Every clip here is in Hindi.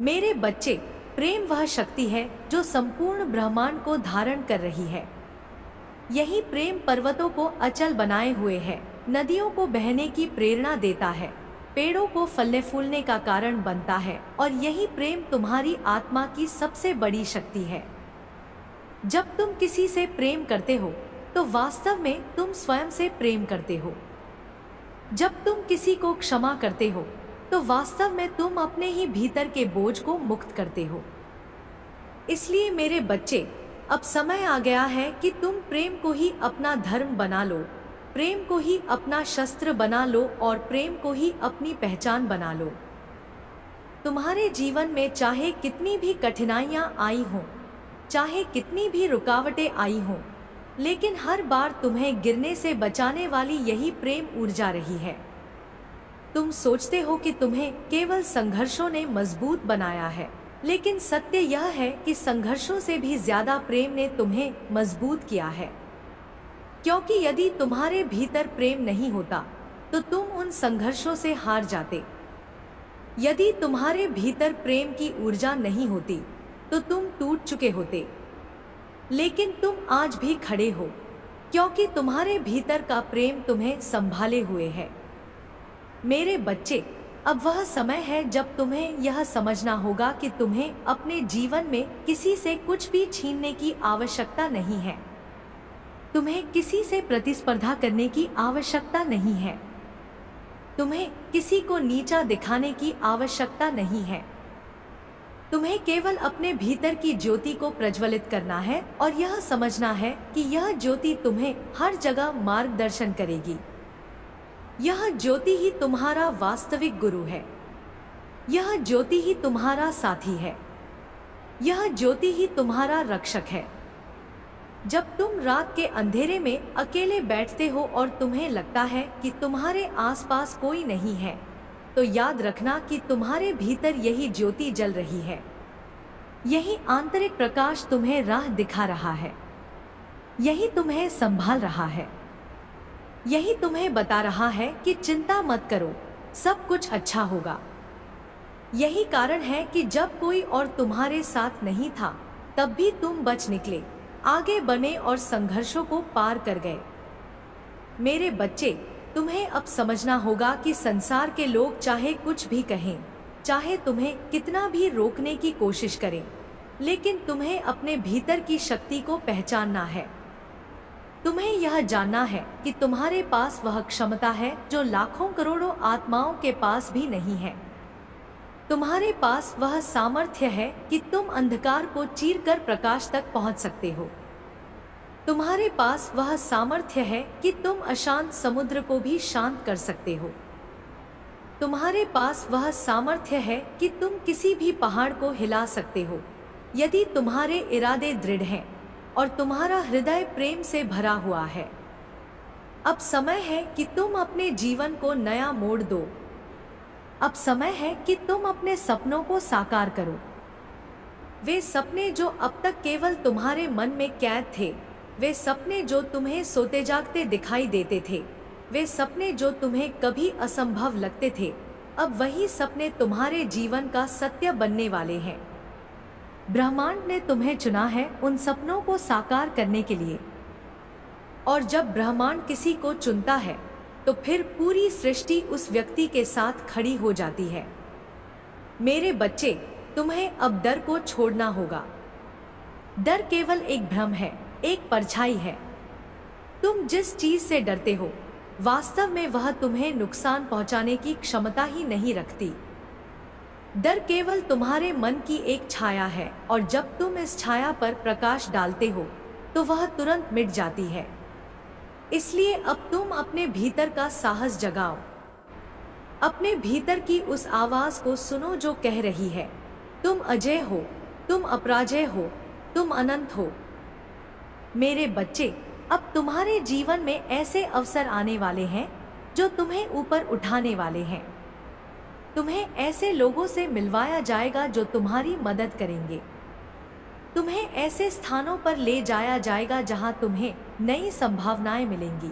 मेरे बच्चे, प्रेम वह शक्ति है जो संपूर्ण ब्रह्मांड को धारण कर रही है। यही प्रेम पर्वतों को अचल बनाए हुए है, नदियों को बहने की प्रेरणा देता है, पेड़ों को फलने फूलने का कारण बनता है, और यही प्रेम तुम्हारी आत्मा की सबसे बड़ी शक्ति है। जब तुम किसी से प्रेम करते हो तो वास्तव में तुम स्वयं से प्रेम करते हो। जब तुम किसी को क्षमा करते हो तो वास्तव में तुम अपने ही भीतर के बोझ को मुक्त करते हो। इसलिए मेरे बच्चे, अब समय आ गया है कि तुम प्रेम को ही अपना धर्म बना लो, प्रेम को ही अपना शस्त्र बना लो और प्रेम को ही अपनी पहचान बना लो। तुम्हारे जीवन में चाहे कितनी भी कठिनाइयां आई हों, चाहे कितनी भी रुकावटें आई हों, लेकिन हर बार तुम्हें गिरने से बचाने वाली यही प्रेम ऊर्जा रही है। तुम सोचते हो कि तुम्हें केवल संघर्षों ने मजबूत बनाया है, लेकिन सत्य यह है कि संघर्षों से भी ज्यादा प्रेम ने तुम्हें मजबूत किया है। क्योंकि यदि तुम्हारे भीतर प्रेम नहीं होता तो तुम उन संघर्षों से हार जाते। यदि तुम्हारे भीतर प्रेम की ऊर्जा नहीं होती तो तुम टूट चुके होते। लेकिन तुम आज भी खड़े हो क्योंकि तुम्हारे भीतर का प्रेम तुम्हें संभाले हुए है। मेरे बच्चे, अब वह समय है जब तुम्हें यह समझना होगा कि तुम्हें अपने जीवन में किसी से कुछ भी छीनने की आवश्यकता नहीं है। तुम्हें किसी से प्रतिस्पर्धा करने की आवश्यकता नहीं है। तुम्हें किसी को नीचा दिखाने की आवश्यकता नहीं है। तुम्हें केवल अपने भीतर की ज्योति को प्रज्वलित करना है और यह समझना है कि यह ज्योति तुम्हें हर जगह मार्गदर्शन करेगी। यह ज्योति ही तुम्हारा वास्तविक गुरु है। यह ज्योति ही तुम्हारा साथी है। यह ज्योति ही तुम्हारा रक्षक है। जब तुम रात के अंधेरे में अकेले बैठते हो और तुम्हें लगता है कि तुम्हारे आसपास कोई नहीं है, तो याद रखना कि तुम्हारे भीतर यही ज्योति जल रही है। यही आंतरिक प्रकाश तुम्हें राह दिखा रहा है। यही तुम्हें संभाल रहा है। यही तुम्हें बता रहा है कि चिंता मत करो, सब कुछ अच्छा होगा। यही कारण है कि जब कोई और तुम्हारे साथ नहीं था तब भी तुम बच निकले, आगे बने और संघर्षों को पार कर गए। मेरे बच्चे, तुम्हें अब समझना होगा कि संसार के लोग चाहे कुछ भी कहें, चाहे तुम्हें कितना भी रोकने की कोशिश करें, लेकिन तुम्हें अपने भीतर की शक्ति को पहचानना है। तुम्हें यह जानना है कि तुम्हारे पास वह क्षमता है जो लाखों करोड़ों आत्माओं के पास भी नहीं है। तुम्हारे पास वह सामर्थ्य है कि तुम अंधकार को चीरकर प्रकाश तक पहुंच सकते हो। तुम्हारे पास वह सामर्थ्य है कि तुम अशांत समुद्र को भी शांत कर सकते हो। तुम्हारे पास वह सामर्थ्य है कि तुम किसी भी पहाड़ को हिला सकते हो, यदि तुम्हारे इरादे दृढ़ हैं और तुम्हारा हृदय प्रेम से भरा हुआ है। अब समय है कि तुम अपने जीवन को नया मोड़ दो। अब समय है कि तुम अपने सपनों को साकार करो। वे सपने जो अब तक केवल तुम्हारे मन में कैद थे, वे सपने जो तुम्हें सोते जागते दिखाई देते थे, वे सपने जो तुम्हें कभी असंभव लगते थे, अब वही सपने तुम्हारे जीवन का सत्य बनने वाले हैं। ब्रह्मांड ने तुम्हें चुना है उन सपनों को साकार करने के लिए। और जब ब्रह्मांड किसी को चुनता है तो फिर पूरी सृष्टि उस व्यक्ति के साथ खड़ी हो जाती है। मेरे बच्चे, तुम्हें अब डर को छोड़ना होगा। डर केवल एक भ्रम है, एक परछाई है। तुम जिस चीज से डरते हो, वास्तव में वह तुम्हें नुकसान पहुंचाने की क्षमता ही नहीं रखती। डर केवल तुम्हारे मन की एक छाया है, और जब तुम इस छाया पर प्रकाश डालते हो तो वह तुरंत मिट जाती है। इसलिए अब तुम अपने भीतर का साहस जगाओ। अपने भीतर की उस आवाज को सुनो जो कह रही है, तुम अजय हो, तुम अपराजय हो, तुम अनंत हो। मेरे बच्चे, अब तुम्हारे जीवन में ऐसे अवसर आने वाले हैं जो तुम्हें ऊपर उठाने वाले हैं। तुम्हें ऐसे लोगों से मिलवाया जाएगा जो तुम्हारी मदद करेंगे। तुम्हें ऐसे स्थानों पर ले जाया जाएगा जहां तुम्हें नई संभावनाएं मिलेंगी।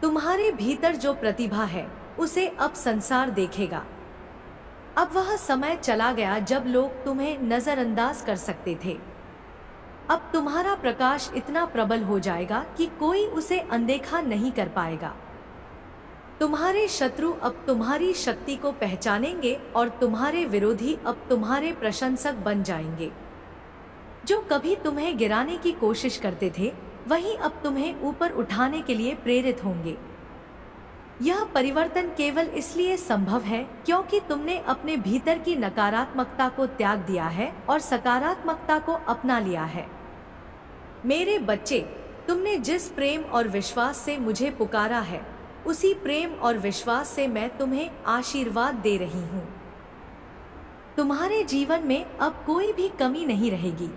तुम्हारे भीतर जो प्रतिभा है उसे अब संसार देखेगा। अब वह समय चला गया जब लोग तुम्हें नजरअंदाज कर सकते थे। अब तुम्हारा प्रकाश इतना प्रबल हो जाएगा कि कोई उसे अनदेखा नहीं कर पाएगा। तुम्हारे शत्रु अब तुम्हारी शक्ति को पहचानेंगे और तुम्हारे विरोधी अब तुम्हारे प्रशंसक बन जाएंगे। जो कभी तुम्हें गिराने की कोशिश करते थे, वही अब तुम्हें ऊपर उठाने के लिए प्रेरित होंगे। यह परिवर्तन केवल इसलिए संभव है क्योंकि तुमने अपने भीतर की नकारात्मकता को त्याग दिया है और सकारात्मकता को अपना लिया है। मेरे बच्चे, तुमने जिस प्रेम और विश्वास से मुझे पुकारा है, उसी प्रेम और विश्वास से मैं तुम्हें आशीर्वाद दे रही हूँ। तुम्हारे जीवन में अब कोई भी कमी नहीं रहेगी।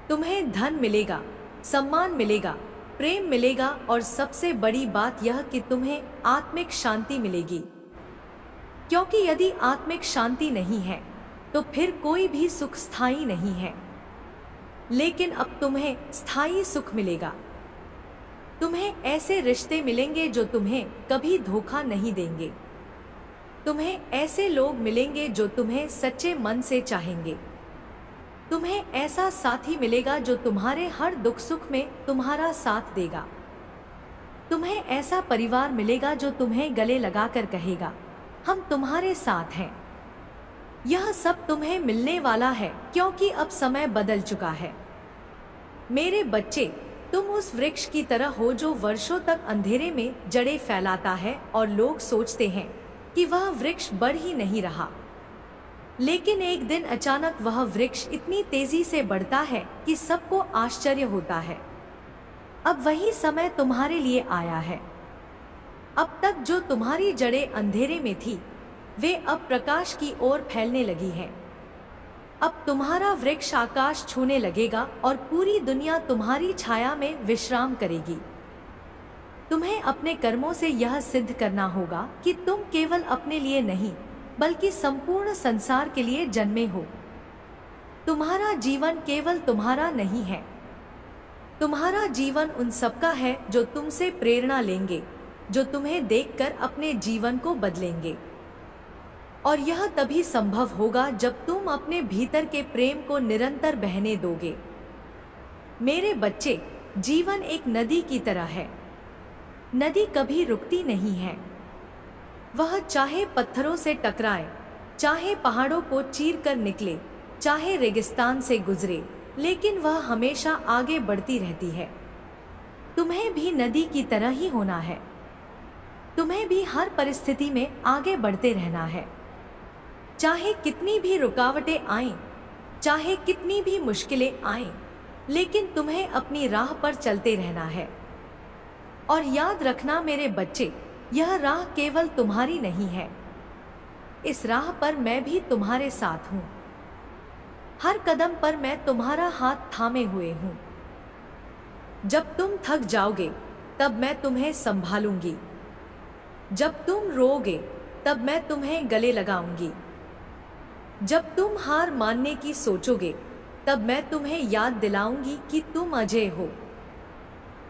तुम्हें धन मिलेगा, सम्मान मिलेगा, प्रेम मिलेगा और सबसे बड़ी बात यह कि तुम्हें आत्मिक शांति मिलेगी। क्योंकि यदि आत्मिक शांति नहीं है तो फिर कोई भी सुख स्थायी नहीं है। लेकिन अब तुम्हें स्थायी सुख मिलेगा। तुम्हें ऐसे रिश्ते मिलेंगे जो तुम्हें कभी धोखा नहीं देंगे। तुम्हें ऐसे लोग मिलेंगे जो तुम्हें सच्चे मन से चाहेंगे। तुम्हें ऐसा साथी मिलेगा जो तुम्हारे हर दुख सुख में तुम्हारा साथ देगा। तुम्हें ऐसा परिवार मिलेगा जो तुम्हें गले लगाकर कहेगा, हम तुम्हारे साथ हैं। यह सब तुम्हें मिलने वाला है क्योंकि अब समय बदल चुका है। मेरे बच्चे, तुम उस वृक्ष की तरह हो जो वर्षों तक अंधेरे में जड़ें फैलाता है और लोग सोचते हैं कि वह वृक्ष बढ़ ही नहीं रहा। लेकिन एक दिन अचानक वह वृक्ष इतनी तेजी से बढ़ता है कि सबको आश्चर्य होता है। अब वही समय तुम्हारे लिए आया है। अब तक जो तुम्हारी जड़ें अंधेरे में थी, वे अब प्रकाश की ओर फैलने लगी हैं। अब तुम्हारा वृक्ष आकाश छूने लगेगा और पूरी दुनिया तुम्हारी छाया में विश्राम करेगी। तुम्हें अपने कर्मों से यह सिद्ध करना होगा कि तुम केवल अपने लिए नहीं बल्कि संपूर्ण संसार के लिए जन्मे हो। तुम्हारा जीवन केवल तुम्हारा नहीं है। तुम्हारा जीवन उन सबका है जो तुमसे प्रेरणा लेंगे, जो तुम्हें देखकर अपने जीवन को बदलेंगे। और यह तभी संभव होगा जब तुम अपने भीतर के प्रेम को निरंतर बहने दोगे। मेरे बच्चे, जीवन एक नदी की तरह है। नदी कभी रुकती नहीं है। वह चाहे पत्थरों से टकराए, चाहे पहाड़ों को चीर कर निकले, चाहे रेगिस्तान से गुजरे, लेकिन वह हमेशा आगे बढ़ती रहती है। तुम्हें भी नदी की तरह ही होना है। तुम्हें भी हर परिस्थिति में आगे बढ़ते रहना है। चाहे कितनी भी रुकावटें आएं, चाहे कितनी भी मुश्किलें आएं, लेकिन तुम्हें अपनी राह पर चलते रहना है। और याद रखना मेरे बच्चे, यह राह केवल तुम्हारी नहीं है। इस राह पर मैं भी तुम्हारे साथ हूँ। हर कदम पर मैं तुम्हारा हाथ थामे हुए हूँ। जब तुम थक जाओगे तब मैं तुम्हें संभालूंगी। जब तुम रोओगे तब मैं तुम्हें गले लगाऊंगी। जब तुम हार मानने की सोचोगे तब मैं तुम्हें याद दिलाऊंगी कि तुम अजेय हो।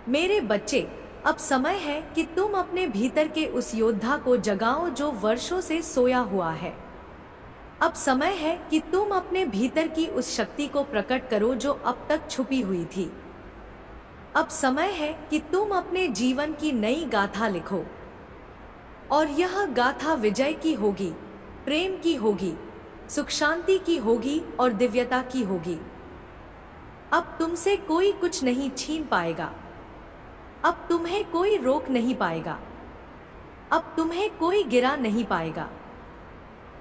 मेरे बच्चे, अब समय है कि तुम अपने भीतर के उस योद्धा को जगाओ जो वर्षों से सोया हुआ है। अब समय है कि तुम अपने भीतर की उस शक्ति को प्रकट करो जो अब तक छुपी हुई थी। अब समय है कि तुम अपने जीवन की नई गाथा लिखो। और यह गाथा विजय की होगी, प्रेम की होगी, सुख शांति की होगी और दिव्यता की होगी। अब तुमसे कोई कुछ नहीं छीन पाएगा। अब तुम्हें कोई रोक नहीं पाएगा। अब तुम्हें कोई गिरा नहीं पाएगा,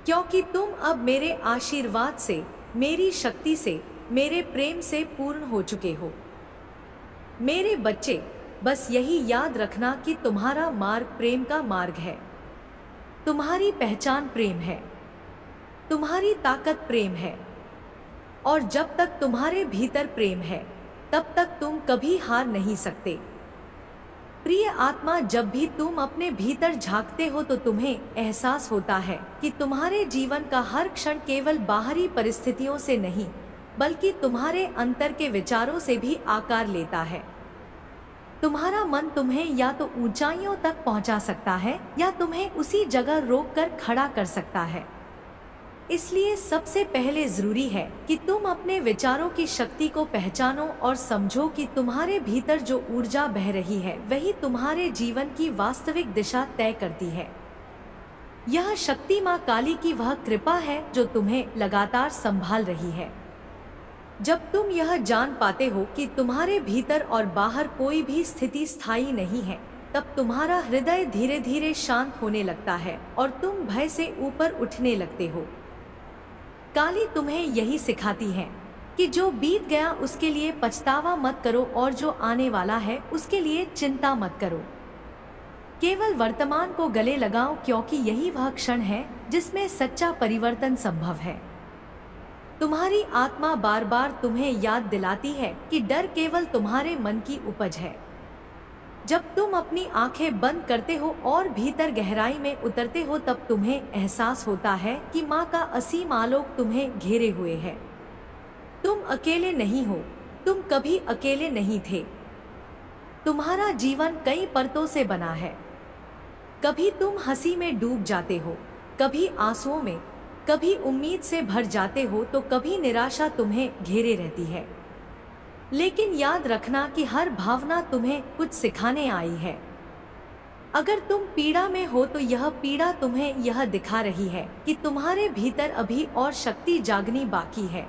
क्योंकि तुम अब मेरे आशीर्वाद से, मेरी शक्ति से, मेरे प्रेम से पूर्ण हो चुके हो। मेरे बच्चे, बस यही याद रखना कि तुम्हारा मार्ग प्रेम का मार्ग है। तुम्हारी पहचान प्रेम है। तुम्हारी ताकत प्रेम है। और जब तक तुम्हारे भीतर प्रेम है, तब तक तुम कभी हार नहीं सकते। प्रिय आत्मा, जब भी तुम अपने भीतर झांकते हो तो तुम्हें एहसास होता है कि तुम्हारे जीवन का हर क्षण केवल बाहरी परिस्थितियों से नहीं, बल्कि तुम्हारे अंतर के विचारों से भी आकार लेता है। तुम्हारा मन तुम्हें या तो ऊंचाइयों तक पहुंचा सकता है या तुम्हें उसी जगह रोककर खड़ा कर सकता है। इसलिए सबसे पहले जरूरी है कि तुम अपने विचारों की शक्ति को पहचानो और समझो कि तुम्हारे भीतर जो ऊर्जा बह रही है वही तुम्हारे जीवन की वास्तविक दिशा तय करती है। यह शक्ति माँ काली की वह कृपा है जो तुम्हें लगातार संभाल रही है। जब तुम यह जान पाते हो कि तुम्हारे भीतर और बाहर कोई भी स्थिति स्थायी नहीं है, तब तुम्हारा हृदय धीरे धीरे शांत होने लगता है और तुम भय से ऊपर उठने लगते हो। काली तुम्हें यही सिखाती है कि जो बीत गया उसके लिए पछतावा मत करो और जो आने वाला है उसके लिए चिंता मत करो। केवल वर्तमान को गले लगाओ, क्योंकि यही वह क्षण है जिसमें सच्चा परिवर्तन संभव है। तुम्हारी आत्मा बार बार तुम्हें याद दिलाती है कि डर केवल तुम्हारे मन की उपज है। जब तुम अपनी आंखें बंद करते हो और भीतर गहराई में उतरते हो, तब तुम्हें एहसास होता है कि माँ का असीम आलोक तुम्हें घेरे हुए है। तुम अकेले नहीं हो, तुम कभी अकेले नहीं थे। तुम्हारा जीवन कई परतों से बना है। कभी तुम हंसी में डूब जाते हो, कभी आंसुओं में, कभी उम्मीद से भर जाते हो तो कभी निराशा तुम्हें घेरे रहती है। लेकिन याद रखना कि हर भावना तुम्हें कुछ सिखाने आई है। अगर तुम पीड़ा में हो तो यह पीड़ा तुम्हें यह दिखा रही है कि तुम्हारे भीतर अभी और शक्ति जागनी बाकी है।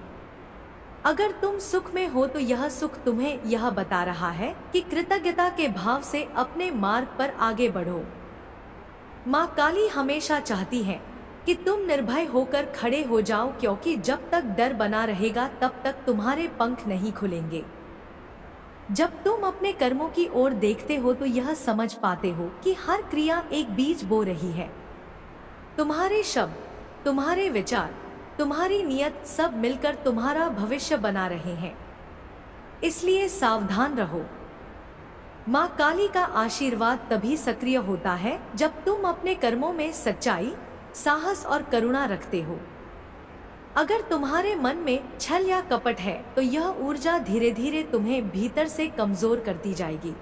अगर तुम सुख में हो तो यह सुख तुम्हें यह बता रहा है कि कृतज्ञता के भाव से अपने मार्ग पर आगे बढ़ो। माँ काली हमेशा चाहती है कि तुम निर्भय होकर खड़े हो जाओ, क्योंकि जब तक डर बना रहेगा तब तक तुम्हारे पंख नहीं खुलेंगे। जब तुम अपने कर्मों की ओर देखते हो तो यह समझ पाते हो कि हर क्रिया एक बीज बो रही है। तुम्हारे शब्द, तुम्हारे विचार, तुम्हारी नियत सब मिलकर तुम्हारा भविष्य बना रहे हैं। इसलिए सावधान रहो। माँ काली का आशीर्वाद तभी सक्रिय होता है जब तुम अपने कर्मों में सच्चाई, साहस और करुणा रखते हो। अगर तुम्हारे मन में छल या कपट है तो यह ऊर्जा धीरे धीरे तुम्हें भीतर से कमजोर करती जाएगी।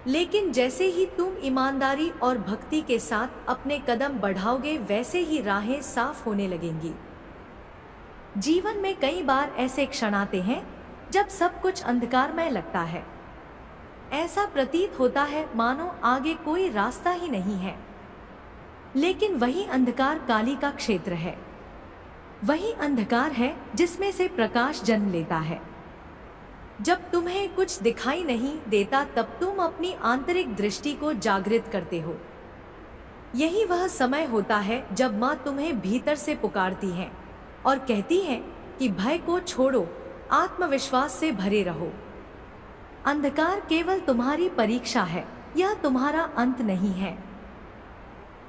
लेकिन जैसे ही तुम ईमानदारी और भक्ति के साथ अपने कदम बढ़ाओगे, वैसे ही राहें साफ होने लगेंगी। जीवन में कई बार ऐसे क्षण आते हैं जब सब कुछ अंधकारमय लगता है। ऐसा प्रतीत होता है मानो आगे कोई रास्ता ही नहीं है। लेकिन वही अंधकार काली का क्षेत्र है। वही अंधकार है जिसमें से प्रकाश जन्म लेता है। जब तुम्हें कुछ दिखाई नहीं देता तब तुम अपनी आंतरिक दृष्टि को जागृत करते हो। यही वह समय होता है जब माँ तुम्हें भीतर से पुकारती है और कहती है कि भय को छोड़ो, आत्मविश्वास से भरे रहो। अंधकार केवल तुम्हारी परीक्षा है, यह तुम्हारा अंत नहीं है।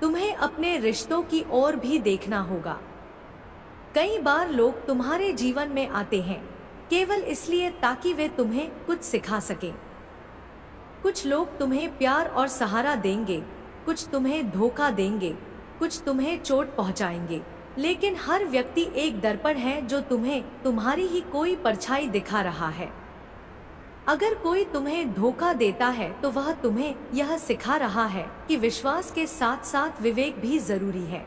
तुम्हें अपने रिश्तों की ओर भी देखना होगा। कई बार लोग तुम्हारे जीवन में आते हैं केवल इसलिए ताकि वे तुम्हें कुछ सिखा सकें। कुछ लोग तुम्हें प्यार और सहारा देंगे, कुछ तुम्हें धोखा देंगे, कुछ तुम्हें चोट पहुंचाएंगे। लेकिन हर व्यक्ति एक दर्पण है जो तुम्हें तुम्हारी ही कोई परछाई दिखा रहा है। अगर कोई तुम्हें धोखा देता है तो वह तुम्हें यह सिखा रहा है कि विश्वास के साथ साथ विवेक भी जरूरी है।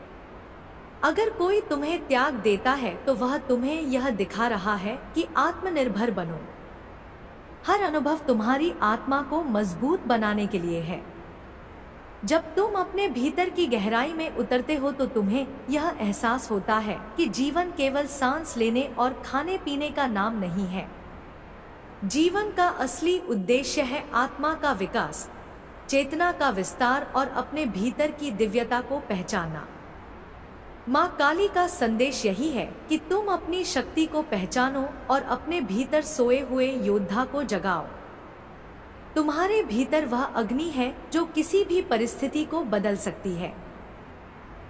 अगर कोई तुम्हें त्याग देता है तो वह तुम्हें यह दिखा रहा है कि आत्मनिर्भर बनो। हर अनुभव तुम्हारी आत्मा को मजबूत बनाने के लिए है। जब तुम अपने भीतर की गहराई में उतरते हो तो तुम्हें यह एहसास होता है कि जीवन केवल सांस लेने और खाने पीने का नाम नहीं है। जीवन का असली उद्देश्य है आत्मा का विकास, चेतना का विस्तार और अपने भीतर की दिव्यता को पहचानना। माँ काली का संदेश यही है कि तुम अपनी शक्ति को पहचानो और अपने भीतर सोए हुए योद्धा को जगाओ। तुम्हारे भीतर वह अग्नि है जो किसी भी परिस्थिति को बदल सकती है।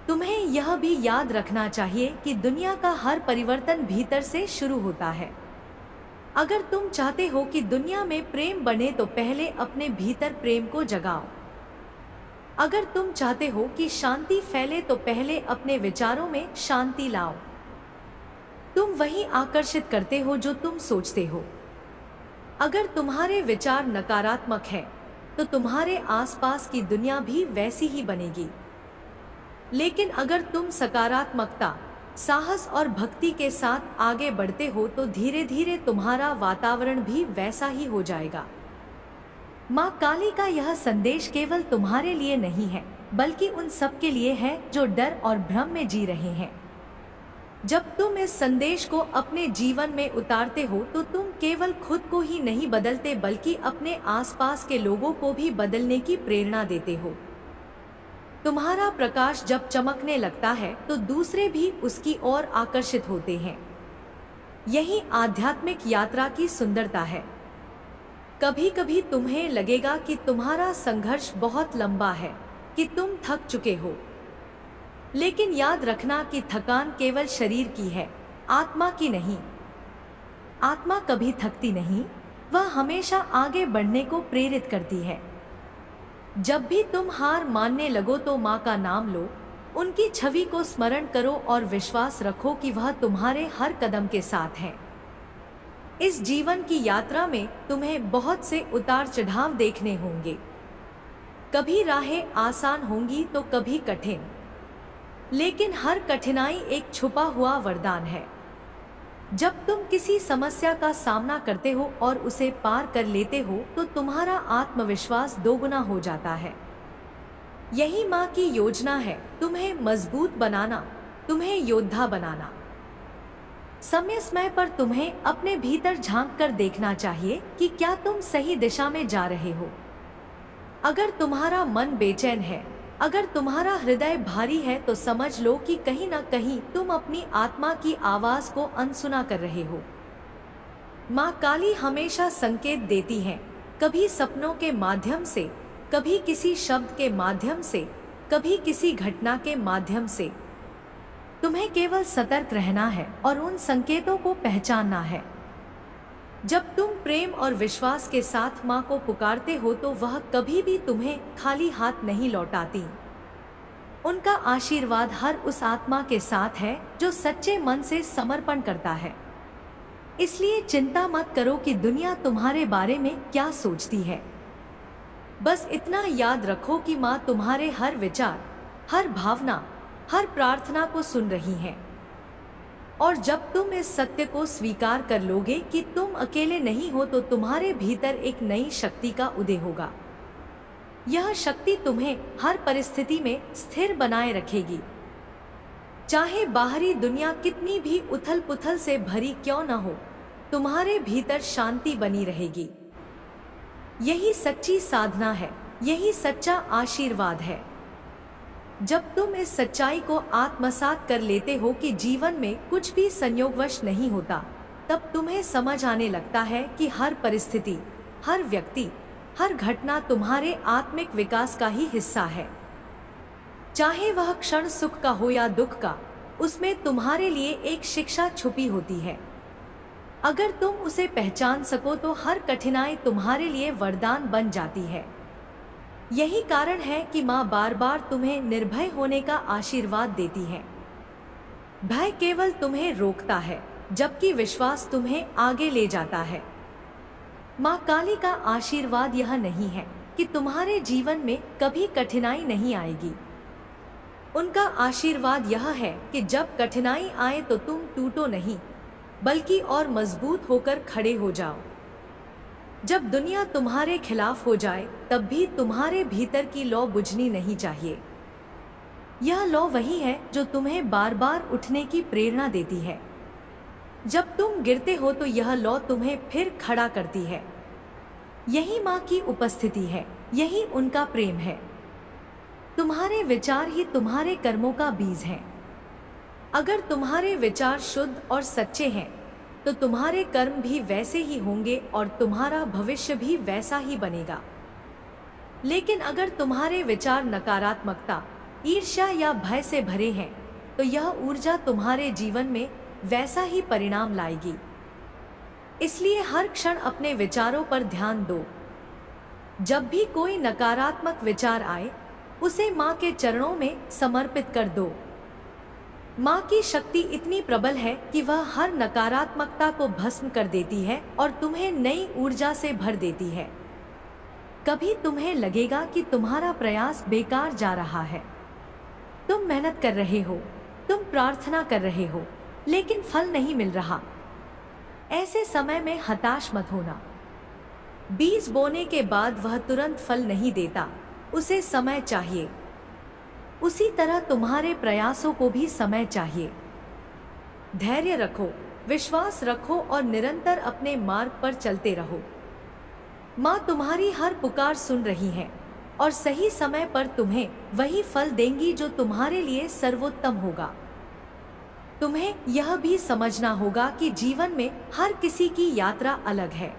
तुम्हें यह भी याद रखना चाहिए कि दुनिया का हर परिवर्तन भीतर से शुरू होता है। अगर तुम चाहते हो कि दुनिया में प्रेम बढ़े तो पहले अपने भीतर प्रेम को जगाओ। अगर तुम चाहते हो कि शांति फैले तो पहले अपने विचारों में शांति लाओ। तुम वही आकर्षित करते हो जो तुम सोचते हो। अगर तुम्हारे विचार नकारात्मक है तो तुम्हारे आसपास की दुनिया भी वैसी ही बनेगी। लेकिन अगर तुम सकारात्मकता, साहस और भक्ति के साथ आगे बढ़ते हो तो धीरे धीरे तुम्हारा वातावरण भी वैसा ही हो जाएगा। माँ काली का यह संदेश केवल तुम्हारे लिए नहीं है, बल्कि उन सब के लिए है जो डर और भ्रम में जी रहे हैं। जब तुम इस संदेश को अपने जीवन में उतारते हो तो तुम केवल खुद को ही नहीं बदलते, बल्कि अपने आसपास के लोगों को भी बदलने की प्रेरणा देते हो। तुम्हारा प्रकाश जब चमकने लगता है तो दूसरे भी उसकी ओर आकर्षित होते हैं। यही आध्यात्मिक यात्रा की सुंदरता है। कभी कभी तुम्हें लगेगा कि तुम्हारा संघर्ष बहुत लंबा है, कि तुम थक चुके हो, लेकिन याद रखना कि थकान केवल शरीर की है, आत्मा की नहीं। आत्मा कभी थकती नहीं, वह हमेशा आगे बढ़ने को प्रेरित करती है। जब भी तुम हार मानने लगो तो माँ का नाम लो, उनकी छवि को स्मरण करो और विश्वास रखो कि वह तुम्हारे हर कदम के साथ है। इस जीवन की यात्रा में तुम्हें बहुत से उतार चढ़ाव देखने होंगे। कभी राहें आसान होंगी तो कभी कठिन, लेकिन हर कठिनाई एक छुपा हुआ वरदान है। जब तुम किसी समस्या का सामना करते हो और उसे पार कर लेते हो तो तुम्हारा आत्मविश्वास दोगुना हो जाता है। यही माँ की योजना है, तुम्हें मजबूत बनाना, तुम्हें योद्धा बनाना। समय समय पर तुम्हें अपने भीतर झांक कर देखना चाहिए कि क्या तुम सही दिशा में जा रहे हो। अगर तुम्हारा मन बेचैन है, अगर तुम्हारा हृदय भारी है तो समझ लो कि कहीं ना कहीं तुम अपनी आत्मा की आवाज को अनसुना कर रहे हो। माँ काली हमेशा संकेत देती हैं, कभी सपनों के माध्यम से, कभी किसी शब्द के माध्यम से, कभी किसी घटना के माध्यम से। तुम्हें केवल सतर्क रहना है और उन संकेतों को पहचानना है। जब तुम प्रेम और विश्वास के साथ माँ को पुकारते हो तो वह कभी भी तुम्हें खाली हाथ नहीं लौटाती। उनका आशीर्वाद हर उस आत्मा के साथ है जो सच्चे मन से समर्पण करता है। इसलिए चिंता मत करो कि दुनिया तुम्हारे बारे में क्या सोचती है। बस इतना याद रखो कि माँ तुम्हारे हर विचार, हर भावना, हर प्रार्थना को सुन रही है। और जब तुम इस सत्य को स्वीकार कर लोगे कि तुम अकेले नहीं हो तो तुम्हारे भीतर एक नई शक्ति का उदय होगा। यह शक्ति तुम्हें हर परिस्थिति में स्थिर बनाए रखेगी। चाहे बाहरी दुनिया कितनी भी उथल पुथल से भरी क्यों न हो, तुम्हारे भीतर शांति बनी रहेगी। यही सच्ची साधना है, यही सच्चा आशीर्वाद है। जब तुम इस सच्चाई को आत्मसात कर लेते हो कि जीवन में कुछ भी संयोगवश नहीं होता, तब तुम्हें समझ आने लगता है कि हर परिस्थिति, हर व्यक्ति, हर घटना तुम्हारे आत्मिक विकास का ही हिस्सा है। चाहे वह क्षण सुख का हो या दुख का, उसमें तुम्हारे लिए एक शिक्षा छुपी होती है। अगर तुम उसे पहचान सको तो हर कठिनाई तुम्हारे लिए वरदान बन जाती है। यही कारण है कि माँ बार बार तुम्हें निर्भय होने का आशीर्वाद देती है। भय केवल तुम्हें रोकता है, जबकि विश्वास तुम्हें आगे ले जाता है। माँ काली का आशीर्वाद यह नहीं है कि तुम्हारे जीवन में कभी कठिनाई नहीं आएगी। उनका आशीर्वाद यह है कि जब कठिनाई आए तो तुम टूटो नहीं, बल्कि और मजबूत होकर खड़े हो जाओ। जब दुनिया तुम्हारे खिलाफ हो जाए तब भी तुम्हारे भीतर की लौ बुझनी नहीं चाहिए। यह लौ वही है जो तुम्हें बार बार उठने की प्रेरणा देती है। जब तुम गिरते हो तो यह लौ तुम्हें फिर खड़ा करती है। यही माँ की उपस्थिति है, यही उनका प्रेम है। तुम्हारे विचार ही तुम्हारे कर्मों का बीज हैं। अगर तुम्हारे विचार शुद्ध और सच्चे हैं तो तुम्हारे कर्म भी वैसे ही होंगे और तुम्हारा भविष्य भी वैसा ही बनेगा। लेकिन अगर तुम्हारे विचार नकारात्मकता, ईर्ष्या या भय से भरे हैं तो यह ऊर्जा तुम्हारे जीवन में वैसा ही परिणाम लाएगी। इसलिए हर क्षण अपने विचारों पर ध्यान दो। जब भी कोई नकारात्मक विचार आए, उसे माँ के चरणों में समर्पित कर दो। माँ की शक्ति इतनी प्रबल है कि वह हर नकारात्मकता को भस्म कर देती है और तुम्हें नई ऊर्जा से भर देती है। कभी तुम्हें लगेगा कि तुम्हारा प्रयास बेकार जा रहा है, तुम मेहनत कर रहे हो, तुम प्रार्थना कर रहे हो लेकिन फल नहीं मिल रहा। ऐसे समय में हताश मत होना। बीज बोने के बाद वह तुरंत फल नहीं देता, उसे समय चाहिए। उसी तरह तुम्हारे प्रयासों को भी समय चाहिए। धैर्य रखो, विश्वास रखो और निरंतर अपने मार्ग पर चलते रहो। माँ तुम्हारी हर पुकार सुन रही है और सही समय पर तुम्हें वही फल देंगी जो तुम्हारे लिए सर्वोत्तम होगा। तुम्हें यह भी समझना होगा कि जीवन में हर किसी की यात्रा अलग है।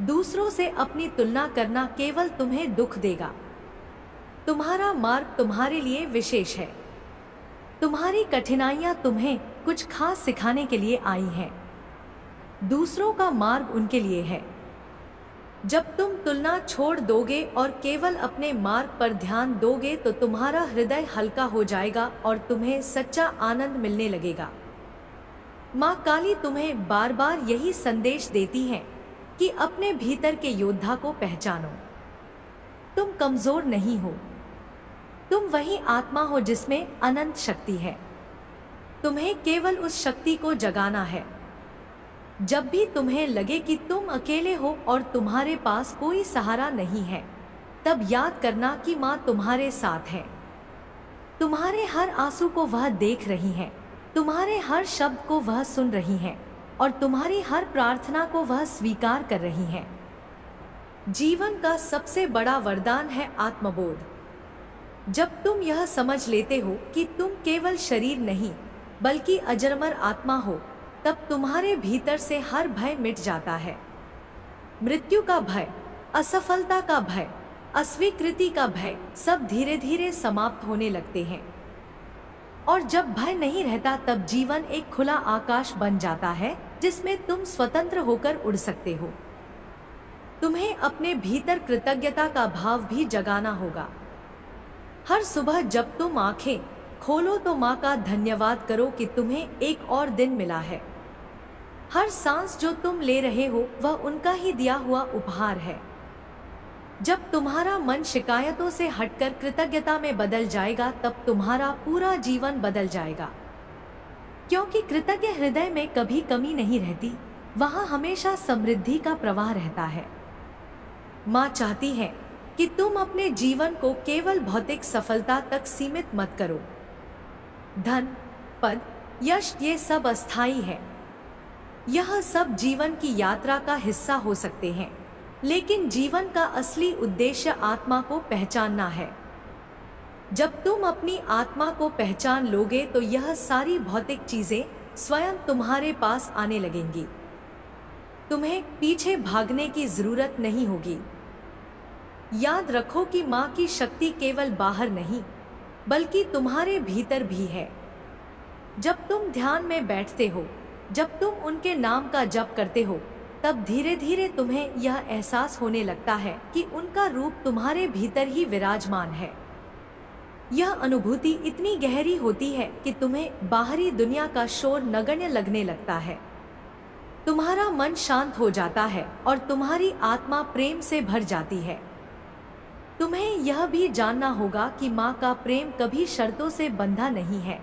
दूसरों से अपनी तुलना करना केवल तुम्हें दुख देगा। तुम्हारा मार्ग तुम्हारे लिए विशेष है। तुम्हारी कठिनाइयां तुम्हें कुछ खास सिखाने के लिए आई हैं। दूसरों का मार्ग उनके लिए है। जब तुम तुलना छोड़ दोगे और केवल अपने मार्ग पर ध्यान दोगे तो तुम्हारा हृदय हल्का हो जाएगा और तुम्हें सच्चा आनंद मिलने लगेगा। माँ काली तुम्हें बार बार यही संदेश देती है कि अपने भीतर के योद्धा को पहचानो। तुम कमजोर नहीं हो, तुम वही आत्मा हो जिसमें अनंत शक्ति है। तुम्हें केवल उस शक्ति को जगाना है। जब भी तुम्हें लगे कि तुम अकेले हो और तुम्हारे पास कोई सहारा नहीं है, तब याद करना कि माँ तुम्हारे साथ है। तुम्हारे हर आंसू को वह देख रही है, तुम्हारे हर शब्द को वह सुन रही है और तुम्हारी हर प्रार्थना को वह स्वीकार कर रही है। जीवन का सबसे बड़ा वरदान है आत्मबोध। जब तुम यह समझ लेते हो कि तुम केवल शरीर नहीं बल्कि अजरमर आत्मा हो, तब तुम्हारे भीतर से हर भय मिट जाता है। मृत्यु का भय, असफलता का भय, अस्वीकृति का भय सब धीरे धीरे समाप्त होने लगते हैं। और जब भय नहीं रहता तब जीवन एक खुला आकाश बन जाता है जिसमें तुम स्वतंत्र होकर उड़ सकते हो। तुम्हें अपने भीतर कृतज्ञता का भाव भी जगाना होगा। हर सुबह जब तुम आंखें खोलो तो माँ का धन्यवाद करो कि तुम्हें एक और दिन मिला है। हर सांस जो तुम ले रहे हो वह उनका ही दिया हुआ उपहार है। जब तुम्हारा मन शिकायतों से हटकर कृतज्ञता में बदल जाएगा तब तुम्हारा पूरा जीवन बदल जाएगा। क्योंकि कृतज्ञ हृदय में कभी कमी नहीं रहती, वहाँ हमेशा समृद्धि का प्रवाह रहता है। माँ चाहती है कि तुम अपने जीवन को केवल भौतिक सफलता तक सीमित मत करो। धन, पद, यश ये सब अस्थायी है। यह सब जीवन की यात्रा का हिस्सा हो सकते हैं, लेकिन जीवन का असली उद्देश्य आत्मा को पहचानना है। जब तुम अपनी आत्मा को पहचान लोगे तो यह सारी भौतिक चीजें स्वयं तुम्हारे पास आने लगेंगी। तुम्हें पीछे भागने की जरूरत नहीं होगी। याद रखो कि माँ की शक्ति केवल बाहर नहीं बल्कि तुम्हारे भीतर भी है। जब तुम ध्यान में बैठते हो, जब तुम उनके नाम का जप करते हो, तब धीरे धीरे तुम्हें यह एहसास होने लगता है कि उनका रूप तुम्हारे भीतर ही विराजमान है। यह अनुभूति इतनी गहरी होती है कि तुम्हें बाहरी दुनिया का शोर नगण्य लगने लगता है। तुम्हारा मन शांत हो जाता है और तुम्हारी आत्मा प्रेम से भर जाती है। तुम्हें यह भी जानना होगा कि माँ का प्रेम कभी शर्तों से बंधा नहीं है।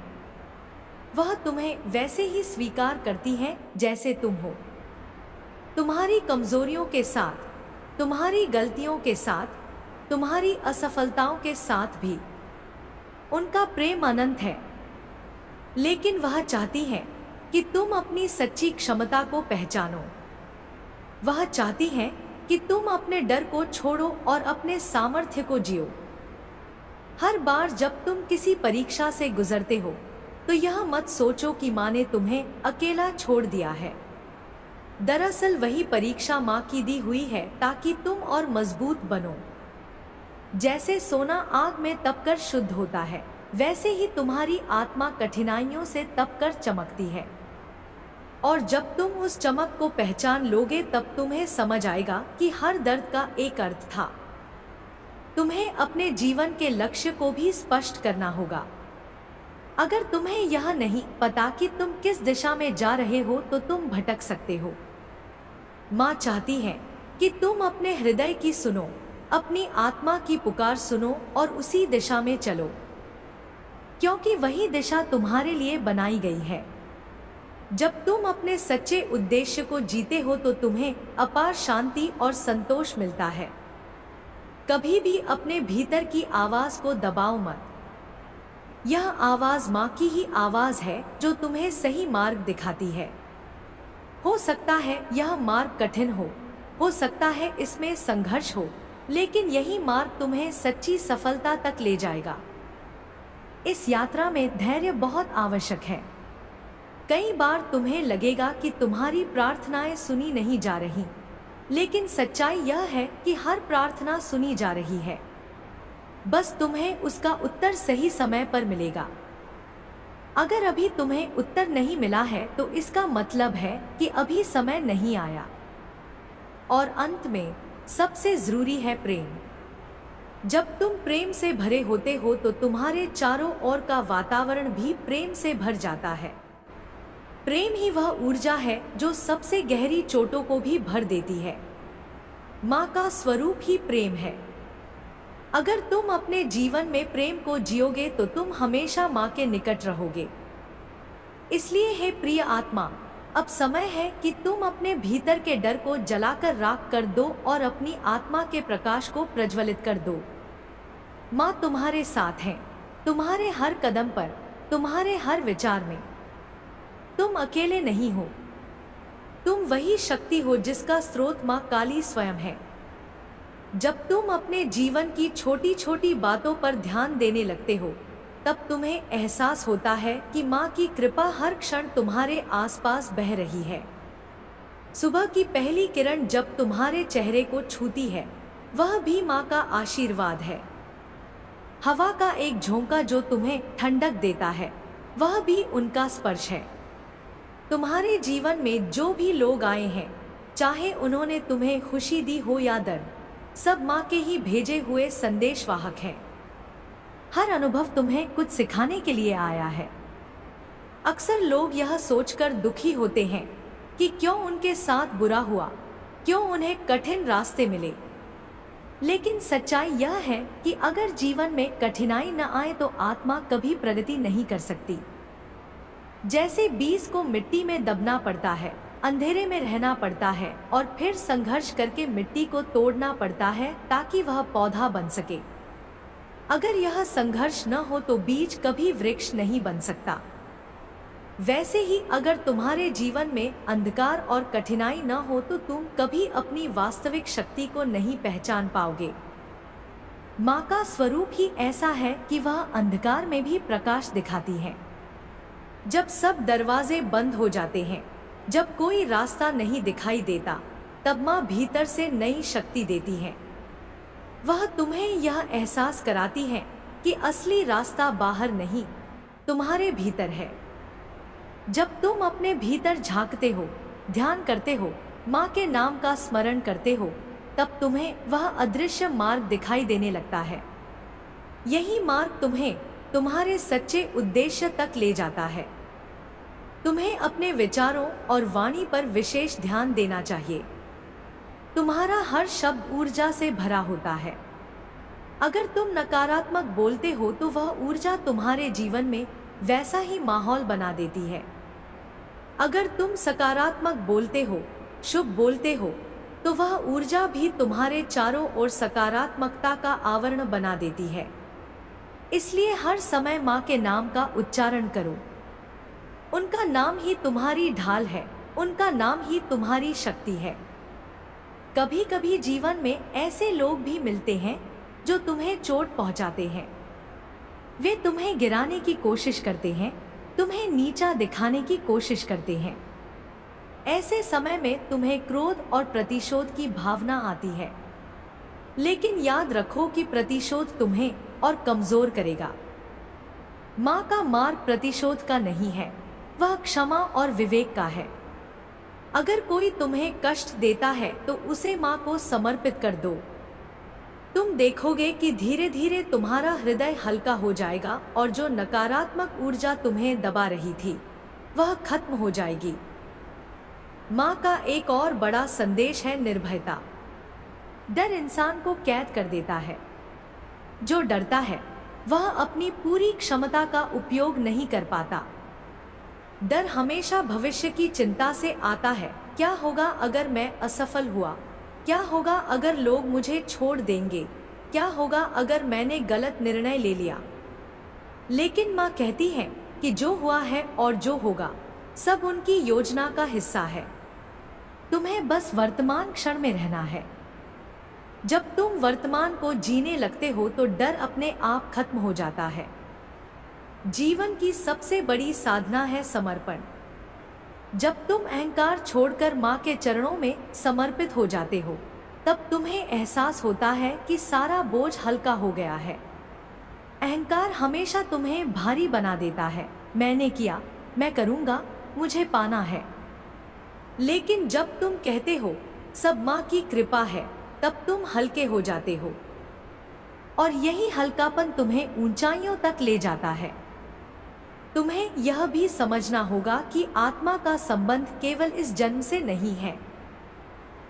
वह तुम्हें वैसे ही स्वीकार करती है जैसे तुम हो। तुम्हारी कमजोरियों के साथ, तुम्हारी गलतियों के साथ, तुम्हारी असफलताओं के साथ भी उनका प्रेम अनंत है। लेकिन वह चाहती है कि तुम अपनी सच्ची क्षमता को पहचानो। वह चाहती है कि तुम अपने डर को छोड़ो और अपने सामर्थ्य को जियो। हर बार जब तुम किसी परीक्षा से गुजरते हो तो यह मत सोचो कि माँ ने तुम्हें अकेला छोड़ दिया है। दरअसल वही परीक्षा माँ की दी हुई है ताकि तुम और मजबूत बनो। जैसे सोना आग में तपकर शुद्ध होता है, वैसे ही तुम्हारी आत्मा कठिनाइयों से तपकर चमकती है। और जब तुम उस चमक को पहचान लोगे तब तुम्हें समझ आएगा कि हर दर्द का एक अर्थ था। तुम्हें अपने जीवन के लक्ष्य को भी स्पष्ट करना होगा। अगर तुम्हें यह नहीं पता कि तुम किस दिशा में जा रहे हो तो तुम भटक सकते हो। माँ चाहती है कि तुम अपने हृदय की सुनो, अपनी आत्मा की पुकार सुनो और उसी दिशा में चलो। क्योंकि वही दिशा तुम्हारे लिए बनाई गई है। जब तुम अपने सच्चे उद्देश्य को जीते हो तो तुम्हें अपार शांति और संतोष मिलता है। कभी भी अपने भीतर की आवाज को दबाओ मत। यह आवाज माँ की ही आवाज है जो तुम्हें सही मार्ग दिखाती है। हो सकता है यह मार्ग कठिन हो सकता है इसमें संघर्ष हो, लेकिन यही मार्ग तुम्हें सच्ची सफलता तक ले जाएगा। इस यात्रा में धैर्य बहुत आवश्यक है। कई बार तुम्हें लगेगा कि तुम्हारी प्रार्थनाएं सुनी नहीं जा रही, लेकिन सच्चाई यह है कि हर प्रार्थना सुनी जा रही है। बस तुम्हें उसका उत्तर सही समय पर मिलेगा। अगर अभी तुम्हें उत्तर नहीं मिला है तो इसका मतलब है कि अभी समय नहीं आया। और अंत में सबसे जरूरी है प्रेम। जब तुम प्रेम से भरे होते हो तो तुम्हारे चारों ओर का वातावरण भी प्रेम से भर जाता है। प्रेम ही वह ऊर्जा है जो सबसे गहरी चोटों को भी भर देती है। माँ का स्वरूप ही प्रेम है। अगर तुम अपने जीवन में प्रेम को जियोगे तो तुम हमेशा माँ के निकट रहोगे। इसलिए हे प्रिय आत्मा, अब समय है कि तुम अपने भीतर के डर को जलाकर राख कर दो और अपनी आत्मा के प्रकाश को प्रज्वलित कर दो। माँ तुम्हारे साथ है, तुम्हारे हर कदम पर, तुम्हारे हर विचार में। तुम अकेले नहीं हो। तुम वही शक्ति हो जिसका स्रोत माँ काली स्वयं है। जब तुम अपने जीवन की छोटी छोटी बातों पर ध्यान देने लगते हो, तब तुम्हें एहसास होता है कि माँ की कृपा हर क्षण तुम्हारे आसपास बह रही है। सुबह की पहली किरण जब तुम्हारे चेहरे को छूती है, वह भी माँ का आशीर्वाद है। हवा का एक झोंका जो तुम्हें ठंडक देता है, वह भी उनका स्पर्श है। तुम्हारे जीवन में जो भी लोग आए हैं, चाहे उन्होंने तुम्हें खुशी दी हो या दर्द, सब माँ के ही भेजे हुए संदेशवाहक हैं। हर अनुभव तुम्हें कुछ सिखाने के लिए आया है। अक्सर लोग यह सोचकर दुखी होते हैं कि क्यों उनके साथ बुरा हुआ, क्यों उन्हें कठिन रास्ते मिले। लेकिन सच्चाई यह है कि अगर जीवन में कठिनाई न आए तो आत्मा कभी प्रगति नहीं कर सकती। जैसे बीज को मिट्टी में दबना पड़ता है, अंधेरे में रहना पड़ता है और फिर संघर्ष करके मिट्टी को तोड़ना पड़ता है ताकि वह पौधा बन सके। अगर यह संघर्ष न हो तो बीज कभी वृक्ष नहीं बन सकता। वैसे ही अगर तुम्हारे जीवन में अंधकार और कठिनाई न हो तो तुम कभी अपनी वास्तविक शक्ति को नहीं पहचान पाओगे। माँ का स्वरूप ही ऐसा है कि वह अंधकार में भी प्रकाश दिखाती है। जब सब दरवाजे बंद हो जाते हैं, जब कोई रास्ता नहीं दिखाई देता, तब माँ भीतर से नई शक्ति देती है। वह तुम्हें यह एहसास कराती है कि असली रास्ता बाहर नहीं, तुम्हारे भीतर है। जब तुम अपने भीतर झांकते हो, ध्यान करते हो, माँ के नाम का स्मरण करते हो, तब तुम्हें वह अदृश्य मार्ग दिखाई देने लगता है। यही मार्ग तुम्हें तुम्हारे सच्चे उद्देश्य तक ले जाता है। तुम्हें अपने विचारों और वाणी पर विशेष ध्यान देना चाहिए। तुम्हारा हर शब्द ऊर्जा से भरा होता है। अगर तुम नकारात्मक बोलते हो तो वह ऊर्जा तुम्हारे जीवन में वैसा ही माहौल बना देती है। अगर तुम सकारात्मक बोलते हो, शुभ बोलते हो, तो वह ऊर्जा भी तुम्हारे चारों ओर सकारात्मकता का आवरण बना देती है। इसलिए हर समय माँ के नाम का उच्चारण करो। उनका नाम ही तुम्हारी ढाल है, उनका नाम ही तुम्हारी शक्ति है। कभी कभी जीवन में ऐसे लोग भी मिलते हैं जो तुम्हें चोट पहुंचाते हैं। वे तुम्हें गिराने की कोशिश करते हैं, तुम्हें नीचा दिखाने की कोशिश करते हैं। ऐसे समय में तुम्हें क्रोध और प्रतिशोध की भावना आती है। लेकिन याद रखो कि प्रतिशोध तुम्हें और कमजोर करेगा। माँ का मार्ग प्रतिशोध का नहीं है, वह क्षमा और विवेक का है। अगर कोई तुम्हें कष्ट देता है तो उसे माँ को समर्पित कर दो। तुम देखोगे कि धीरे धीरे तुम्हारा हृदय हल्का हो जाएगा और जो नकारात्मक ऊर्जा तुम्हें दबा रही थी वह खत्म हो जाएगी। माँ का एक और बड़ा संदेश है निर्भयता। डर इंसान को कैद कर देता है। जो डरता है वह अपनी पूरी क्षमता का उपयोग नहीं कर पाता। डर हमेशा भविष्य की चिंता से आता है। क्या होगा अगर मैं असफल हुआ? क्या होगा अगर लोग मुझे छोड़ देंगे? क्या होगा अगर मैंने गलत निर्णय ले लिया? लेकिन माँ कहती है कि जो हुआ है और जो होगा सब उनकी योजना का हिस्सा है। तुम्हें बस वर्तमान क्षण में रहना है। जब तुम वर्तमान को जीने लगते हो तो डर अपने आप खत्म हो जाता है। जीवन की सबसे बड़ी साधना है समर्पण। जब तुम अहंकार छोड़कर माँ के चरणों में समर्पित हो जाते हो तब तुम्हें एहसास होता है कि सारा बोझ हल्का हो गया है। अहंकार हमेशा तुम्हें भारी बना देता है। मैंने किया, मैं करूँगा, मुझे पाना है। लेकिन जब तुम कहते हो सब माँ की कृपा है तब तुम हल्के हो जाते हो और यही हल्कापन तुम्हें ऊंचाइयों तक ले जाता है। तुम्हें यह भी समझना होगा कि आत्मा का संबंध केवल इस जन्म से नहीं है।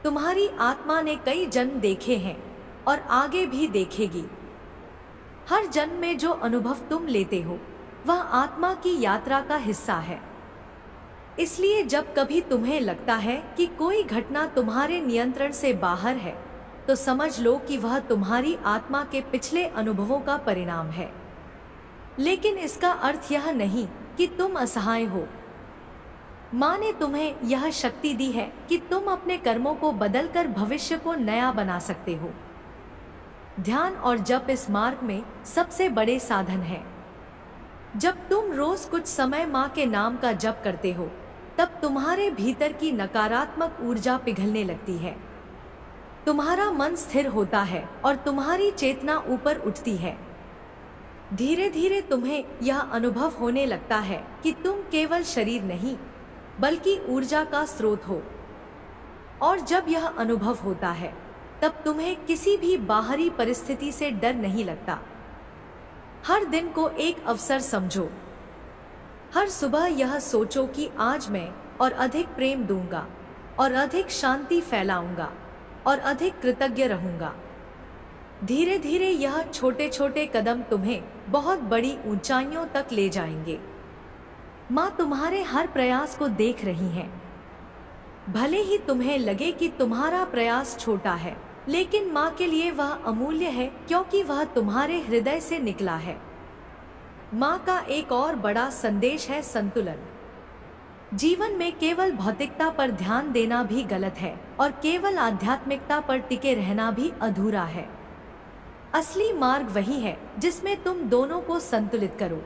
तुम्हारी आत्मा ने कई जन्म देखे हैं और आगे भी देखेगी। हर जन्म में जो अनुभव तुम लेते हो वह आत्मा की यात्रा का हिस्सा है। इसलिए जब कभी तुम्हें लगता है कि कोई घटना तुम्हारे नियंत्रण से बाहर है तो समझ लो कि वह तुम्हारी आत्मा के पिछले अनुभवों का परिणाम है। लेकिन इसका अर्थ यह नहीं कि तुम असहाय हो। माँ ने तुम्हें यह शक्ति दी है कि तुम अपने कर्मों को बदलकर भविष्य को नया बना सकते हो। ध्यान और जप इस मार्ग में सबसे बड़े साधन है। जब तुम रोज कुछ समय माँ के नाम का जप करते हो तब तुम्हारे भीतर की नकारात्मक ऊर्जा पिघलने लगती है। तुम्हारा मन स्थिर होता है और तुम्हारी चेतना ऊपर उठती है। धीरे धीरे तुम्हें यह अनुभव होने लगता है कि तुम केवल शरीर नहीं बल्कि ऊर्जा का स्रोत हो। और जब यह अनुभव होता है तब तुम्हें किसी भी बाहरी परिस्थिति से डर नहीं लगता। हर दिन को एक अवसर समझो। हर सुबह यह सोचो कि आज मैं और अधिक प्रेम दूंगा और अधिक शांति फैलाऊंगा और अधिक कृतज्ञ रहूंगा। धीरे धीरे यह छोटे छोटे कदम तुम्हें बहुत बड़ी ऊंचाइयों तक ले जाएंगे। माँ तुम्हारे हर प्रयास को देख रही है। भले ही तुम्हें लगे कि तुम्हारा प्रयास छोटा है, लेकिन माँ के लिए वह अमूल्य है क्योंकि वह तुम्हारे हृदय से निकला है। माँ का एक और बड़ा संदेश है संतुलन। जीवन में केवल भौतिकता पर ध्यान देना भी गलत है और केवल आध्यात्मिकता पर टिके रहना भी अधूरा है। असली मार्ग वही है जिसमें तुम दोनों को संतुलित करो।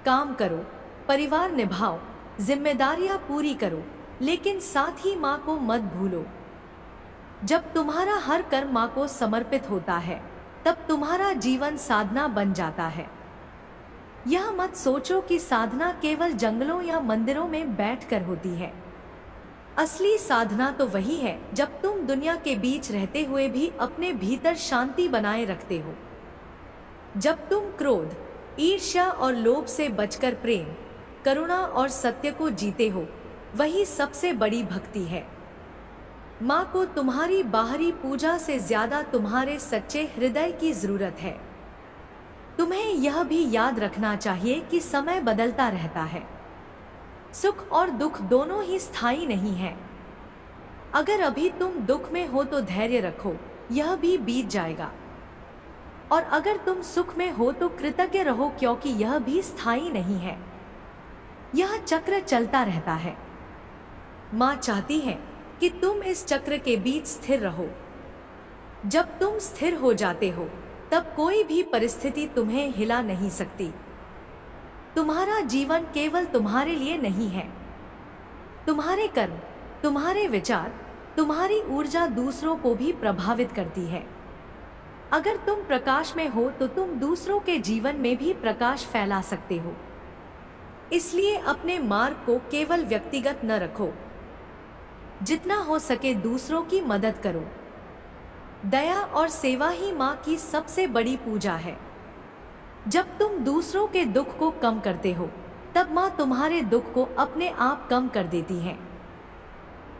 काम करो, परिवार निभाओ, जिम्मेदारियां पूरी करो, लेकिन साथ ही माँ को मत भूलो। जब तुम्हारा हर कर्म माँ को समर्पित होता है तब तुम्हारा जीवन साधना बन जाता है। यह मत सोचो कि साधना केवल जंगलों या मंदिरों में बैठकर होती है। असली साधना तो वही है जब तुम दुनिया के बीच रहते हुए भी अपने भीतर शांति बनाए रखते हो। जब तुम क्रोध, ईर्ष्या और लोभ से बचकर प्रेम, करुणा और सत्य को जीते हो, वही सबसे बड़ी भक्ति है। माँ को तुम्हारी बाहरी पूजा से ज्यादा तुम्हारे सच्चे हृदय की जरूरत है। तुम्हें यह भी याद रखना चाहिए कि समय बदलता रहता है। सुख और दुख दोनों ही स्थायी नहीं है। अगर अभी तुम दुख में हो तो धैर्य रखो, यह भी बीत जाएगा। और अगर तुम सुख में हो तो कृतज्ञ रहो क्योंकि यह भी स्थायी नहीं है। यह चक्र चलता रहता है। माँ चाहती है कि तुम इस चक्र के बीच स्थिर रहो। जब तुम स्थिर हो जाते हो तब कोई भी परिस्थिति तुम्हें हिला नहीं सकती। तुम्हारा जीवन केवल तुम्हारे लिए नहीं है। तुम्हारे कर्म, तुम्हारे विचार, तुम्हारी ऊर्जा दूसरों को भी प्रभावित करती है। अगर तुम प्रकाश में हो तो तुम दूसरों के जीवन में भी प्रकाश फैला सकते हो। इसलिए अपने मार्ग को केवल व्यक्तिगत न रखो। जितना हो सके दूसरों की मदद करो। दया और सेवा ही माँ की सबसे बड़ी पूजा है। जब तुम दूसरों के दुख को कम करते हो तब माँ तुम्हारे दुख को अपने आप कम कर देती है।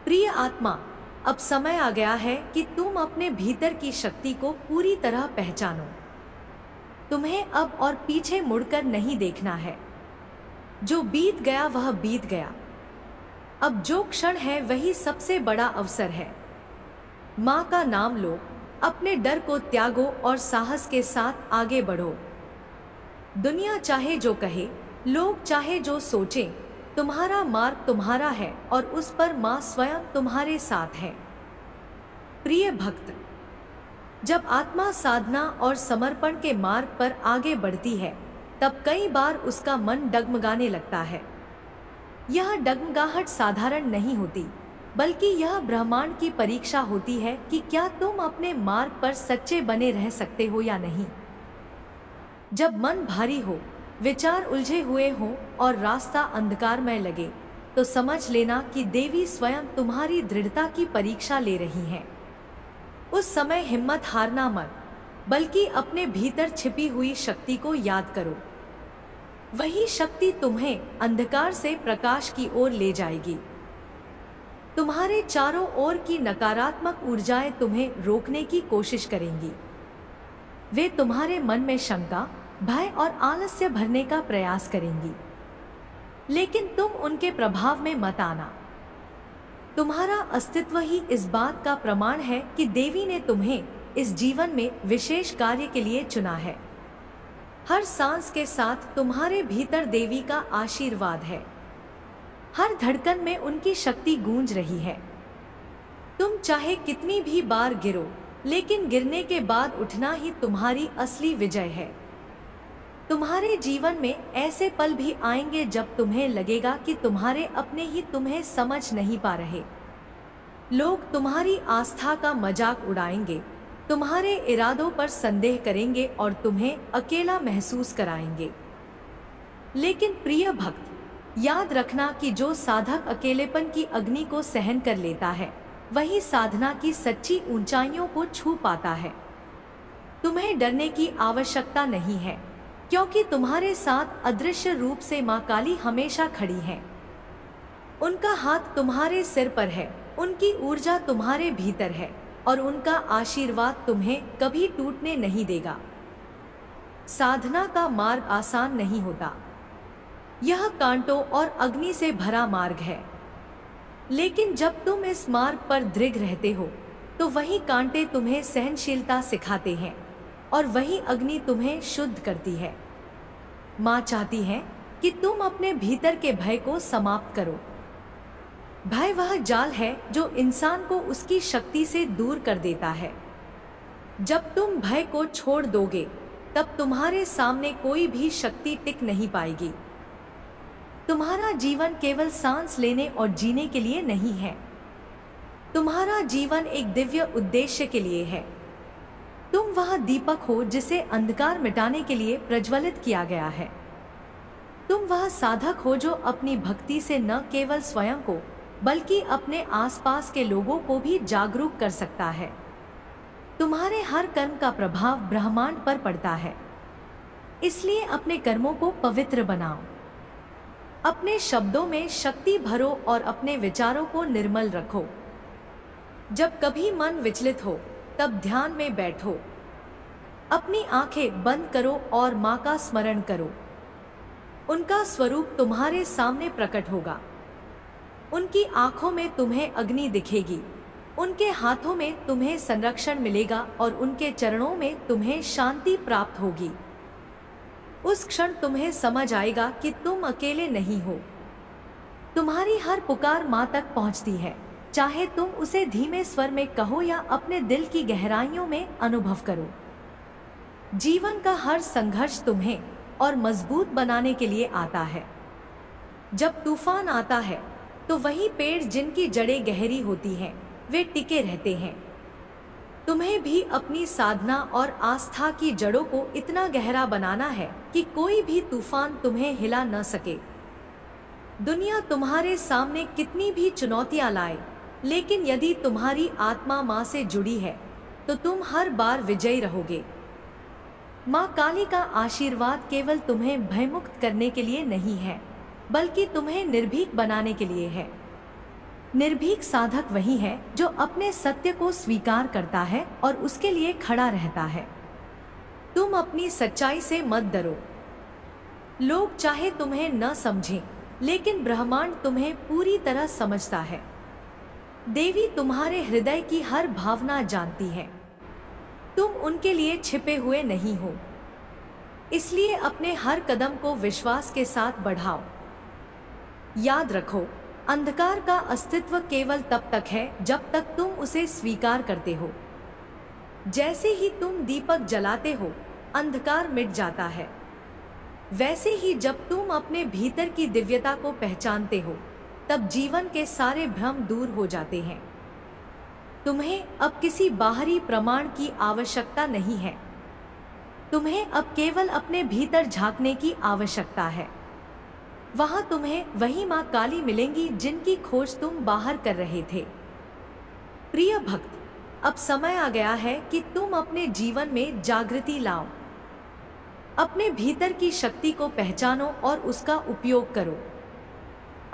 प्रिय आत्मा, अब समय आ गया है कि तुम अपने भीतर की शक्ति को पूरी तरह पहचानो। तुम्हें अब और पीछे मुड़कर नहीं देखना है। जो बीत गया वह बीत गया। अब जो क्षण है वही सबसे बड़ा अवसर है। माँ का नाम लो, अपने डर को त्यागो और साहस के साथ आगे बढ़ो। दुनिया चाहे जो कहे, लोग चाहे जो सोचें, तुम्हारा मार्ग तुम्हारा है और उस पर माँ स्वयं तुम्हारे साथ है। प्रिय भक्त, जब आत्मा साधना और समर्पण के मार्ग पर आगे बढ़ती है तब कई बार उसका मन डगमगाने लगता है। यह डगमगाहट साधारण नहीं होती, बल्कि यह ब्रह्मांड की परीक्षा होती है कि क्या तुम अपने मार्ग पर सच्चे बने रह सकते हो या नहीं। जब मन भारी हो, विचार उलझे हुए हों और रास्ता अंधकारमय लगे, तो समझ लेना कि देवी स्वयं तुम्हारी दृढ़ता की परीक्षा ले रही हैं। उस समय हिम्मत हारना मत, बल्कि अपने भीतर छिपी हुई शक्ति को याद करो। वही शक्ति तुम्हें अंधकार से प्रकाश की ओर ले जाएगी। तुम्हारे चारों ओर की नकारात्मक ऊर्जाएं तुम्हें रोकने की कोशिश करेंगी। वे तुम्हारे मन में शंका, भय और आलस्य भरने का प्रयास करेंगी, लेकिन तुम उनके प्रभाव में मत आना। तुम्हारा अस्तित्व ही इस बात का प्रमाण है कि देवी ने तुम्हें इस जीवन में विशेष कार्य के लिए चुना है। हर सांस के साथ तुम्हारे भीतर देवी का आशीर्वाद है। हर धड़कन में उनकी शक्ति गूंज रही है। तुम चाहे कितनी भी बार गिरो, लेकिन गिरने के बाद उठना ही तुम्हारी असली विजय है। तुम्हारे जीवन में ऐसे पल भी आएंगे जब तुम्हें लगेगा कि तुम्हारे अपने ही तुम्हें समझ नहीं पा रहे। लोग तुम्हारी आस्था का मजाक उड़ाएंगे, तुम्हारे इरादों पर संदेह करेंगे और तुम्हें अकेला महसूस कराएंगे। लेकिन प्रिय भक्त, याद रखना कि जो साधक अकेलेपन की अग्नि को सहन कर लेता है, वही साधना की सच्ची ऊंचाइयों को छू पाता है। तुम्हें डरने की आवश्यकता नहीं है, क्योंकि तुम्हारे साथ अदृश्य रूप से माँ काली हमेशा खड़ी है। उनका हाथ तुम्हारे सिर पर है, उनकी ऊर्जा तुम्हारे भीतर है और उनका आशीर्वाद तुम्हें कभी टूटने नहीं देगा। साधना का मार्ग आसान नहीं होता। यह कांटों और अग्नि से भरा मार्ग है, लेकिन जब तुम इस मार्ग पर दृढ़ रहते हो, तो वही कांटे तुम्हें सहनशीलता सिखाते हैं और वही अग्नि तुम्हें शुद्ध करती है। माँ चाहती है कि तुम अपने भीतर के भय को समाप्त करो। भय वह जाल है जो इंसान को उसकी शक्ति से दूर कर देता है। जब तुम भय को छोड़ दोगे, तब तुम्हारे सामने कोई भी शक्ति टिक नहीं पाएगी। तुम्हारा जीवन केवल सांस लेने और जीने के लिए नहीं है। तुम्हारा जीवन एक दिव्य उद्देश्य के लिए है। तुम वह दीपक हो जिसे अंधकार मिटाने के लिए प्रज्वलित किया गया है। तुम वह साधक हो जो अपनी भक्ति से न केवल स्वयं को, बल्कि अपने आसपास के लोगों को भी जागरूक कर सकता है। तुम्हारे हर कर्म का प्रभाव ब्रह्मांड पर पड़ता है, इसलिए अपने कर्मों को पवित्र बनाओ। अपने शब्दों में शक्ति भरो और अपने विचारों को निर्मल रखो। जब कभी मन विचलित हो, तब ध्यान में बैठो। अपनी आंखें बंद करो और माँ का स्मरण करो। उनका स्वरूप तुम्हारे सामने प्रकट होगा। उनकी आंखों में तुम्हें अग्नि दिखेगी, उनके हाथों में तुम्हें संरक्षण मिलेगा और उनके चरणों में तुम्हें शांति प्राप्त होगी। उस क्षण तुम्हें समझ आएगा कि तुम अकेले नहीं हो। तुम्हारी हर पुकार माँ तक पहुँचती है, चाहे तुम उसे धीमे स्वर में कहो या अपने दिल की गहराइयों में अनुभव करो। जीवन का हर संघर्ष तुम्हें और मजबूत बनाने के लिए आता है। जब तूफान आता है, तो वही पेड़ जिनकी जड़ें गहरी होती हैं, वे टिके रहते हैं। तुम्हें भी अपनी साधना और आस्था की जड़ों को इतना गहरा बनाना है कि कोई भी तूफान तुम्हें हिला न सके। दुनिया तुम्हारे सामने कितनी भी चुनौतियां लाए, लेकिन यदि तुम्हारी आत्मा माँ से जुड़ी है, तो तुम हर बार विजयी रहोगे। माँ काली का आशीर्वाद केवल तुम्हें भयमुक्त करने के लिए नहीं है, बल्कि तुम्हें निर्भीक बनाने के लिए है। निर्भीक साधक वही है जो अपने सत्य को स्वीकार करता है और उसके लिए खड़ा रहता है। तुम अपनी सच्चाई से मत डरो। लोग चाहे तुम्हें न समझें, लेकिन ब्रह्मांड तुम्हें पूरी तरह समझता है। देवी तुम्हारे हृदय की हर भावना जानती है। तुम उनके लिए छिपे हुए नहीं हो। इसलिए अपने हर कदम को विश्वास के साथ बढ़ाओ। याद रखो, अंधकार का अस्तित्व केवल तब तक है जब तक तुम उसे स्वीकार करते हो। जैसे ही तुम दीपक जलाते हो, अंधकार मिट जाता है। वैसे ही जब तुम अपने भीतर की दिव्यता को पहचानते हो, तब जीवन के सारे भ्रम दूर हो जाते हैं। तुम्हें अब किसी बाहरी प्रमाण की आवश्यकता नहीं है। तुम्हें अब केवल अपने भीतर झांकने की आवश्यकता है। वहां तुम्हें वही मां काली मिलेंगी जिनकी खोज तुम बाहर कर रहे थे। प्रिय भक्त, अब समय आ गया है कि तुम अपने जीवन में जागृति लाओ। अपने भीतर की शक्ति को पहचानो और उसका उपयोग करो।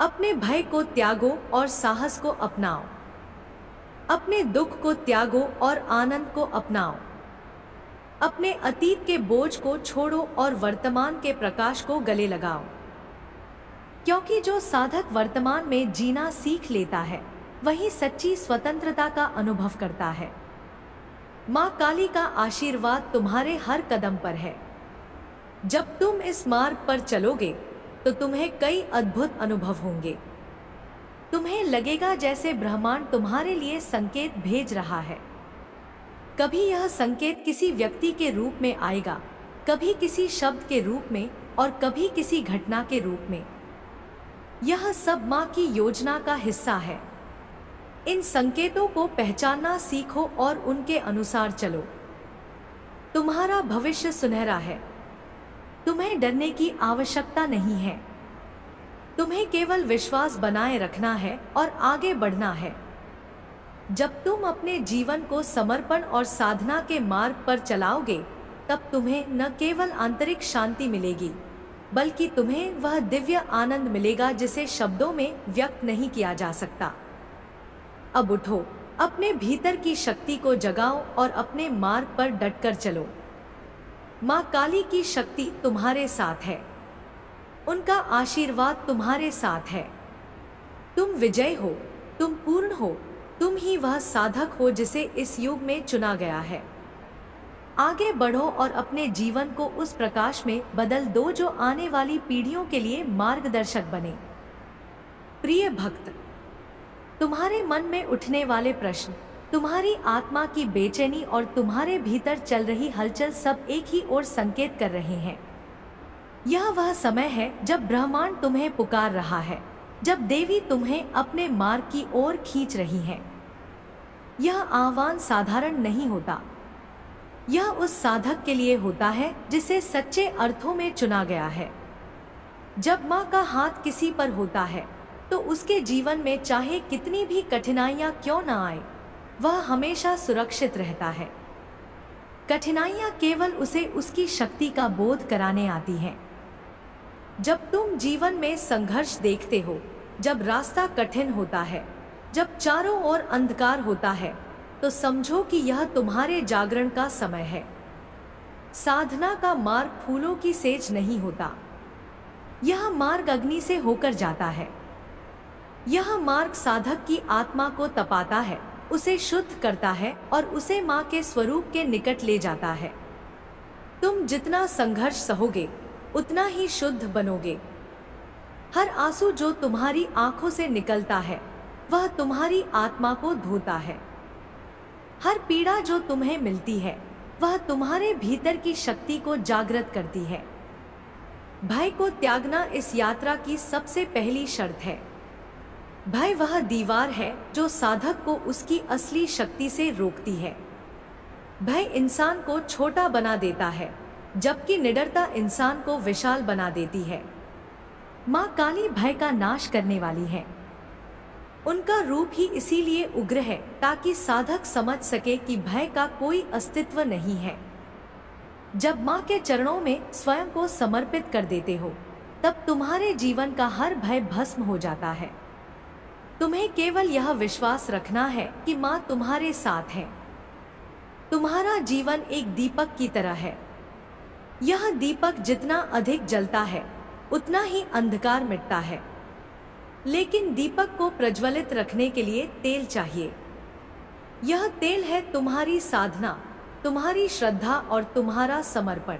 अपने भय को त्यागो और साहस को अपनाओ। अपने दुख को त्यागो और आनंद को अपनाओ। अपने अतीत के बोझ को छोड़ो और वर्तमान के प्रकाश को गले लगाओ। क्योंकि जो साधक वर्तमान में जीना सीख लेता है, वही सच्ची स्वतंत्रता का अनुभव करता है। मां काली का आशीर्वाद तुम्हारे हर कदम पर है। जब तुम इस मार्ग पर चलोगे तो तुम्हें कई अद्भुत अनुभव होंगे। तुम्हें लगेगा जैसे ब्रह्मांड तुम्हारे लिए संकेत भेज रहा है। कभी यह संकेत किसी व्यक्ति के रूप में आएगा, कभी किसी शब्द के रूप में और कभी किसी घटना के रूप में। यह सब मां की योजना का हिस्सा है। इन संकेतों को पहचानना सीखो और उनके अनुसार चलो। तुम्हारा भविष्य सुनहरा है। तुम्हें डरने की आवश्यकता नहीं है। तुम्हें केवल विश्वास बनाए रखना है और आगे बढ़ना है। जब तुम अपने जीवन को समर्पण और साधना के मार्ग पर चलाओगे, तब तुम्हें न केवल आंतरिक शांति मिलेगी, बल्कि तुम्हें वह दिव्य आनंद मिलेगा जिसे शब्दों में व्यक्त नहीं किया जा सकता। अब उठो, अपने भीतर की शक्ति को जगाओ और अपने मार्ग पर डटकर चलो। मां काली की शक्ति तुम्हारे साथ है। उनका आशीर्वाद तुम्हारे साथ है। तुम विजय हो, तुम पूर्ण हो, तुम ही वह साधक हो जिसे इस युग में चुना गया है। आगे बढ़ो और अपने जीवन को उस प्रकाश में बदल दो जो आने वाली पीढ़ियों के लिए मार्गदर्शक बने। प्रिय भक्त, तुम्हारे मन में उठने वाले प्रश्न, तुम्हारी आत्मा की बेचैनी और तुम्हारे भीतर चल रही हलचल सब एक ही ओर संकेत कर रहे हैं। यह वह समय है जब ब्रह्मांड तुम्हें पुकार रहा है, जब देवी तुम्हें अपने मार्ग की ओर खींच रही है। यह आह्वान साधारण नहीं होता। यह उस साधक के लिए होता है जिसे सच्चे अर्थों में चुना गया है। जब मां का हाथ किसी पर होता है, तो उसके जीवन में चाहे कितनी भी कठिनाइयां क्यों न आए, वह हमेशा सुरक्षित रहता है। कठिनाइयां केवल उसे उसकी शक्ति का बोध कराने आती हैं। जब तुम जीवन में संघर्ष देखते हो, जब रास्ता कठिन होता है, जब चारों ओर अंधकार होता है, तो समझो कि यह तुम्हारे जागरण का समय है। साधना का मार्ग फूलों की सेज नहीं होता। यह मार्ग अग्नि से होकर जाता है। यह मार्ग साधक की आत्मा को तपाता है, उसे शुद्ध करता है और उसे मां के स्वरूप के निकट ले जाता है। तुम जितना संघर्ष सहोगे, उतना ही शुद्ध बनोगे। हर आंसू जो तुम्हारी आंखों से निकलता है, वह तुम्हारी आत्मा को धोता है। हर पीड़ा जो तुम्हें मिलती है, वह तुम्हारे भीतर की शक्ति को जागृत करती है। भय को त्यागना इस यात्रा की सबसे पहली शर्त है। भय वह दीवार है जो साधक को उसकी असली शक्ति से रोकती है। भय इंसान को छोटा बना देता है, जबकि निडरता इंसान को विशाल बना देती है। मां काली भय का नाश करने वाली है। उनका रूप ही इसीलिए उग्र है ताकि साधक समझ सके कि भय का कोई अस्तित्व नहीं है। जब मां के चरणों में स्वयं को समर्पित कर देते हो, तब तुम्हारे जीवन का हर भय भस्म हो जाता है। तुम्हें केवल यह विश्वास रखना है कि मां तुम्हारे साथ है। तुम्हारा जीवन एक दीपक की तरह है। यह दीपक जितना अधिक जलता है उतना ही अंधकार मिटता है, लेकिन दीपक को प्रज्वलित रखने के लिए तेल चाहिए। यह तेल है तुम्हारी साधना, तुम्हारी श्रद्धा और तुम्हारा समर्पण।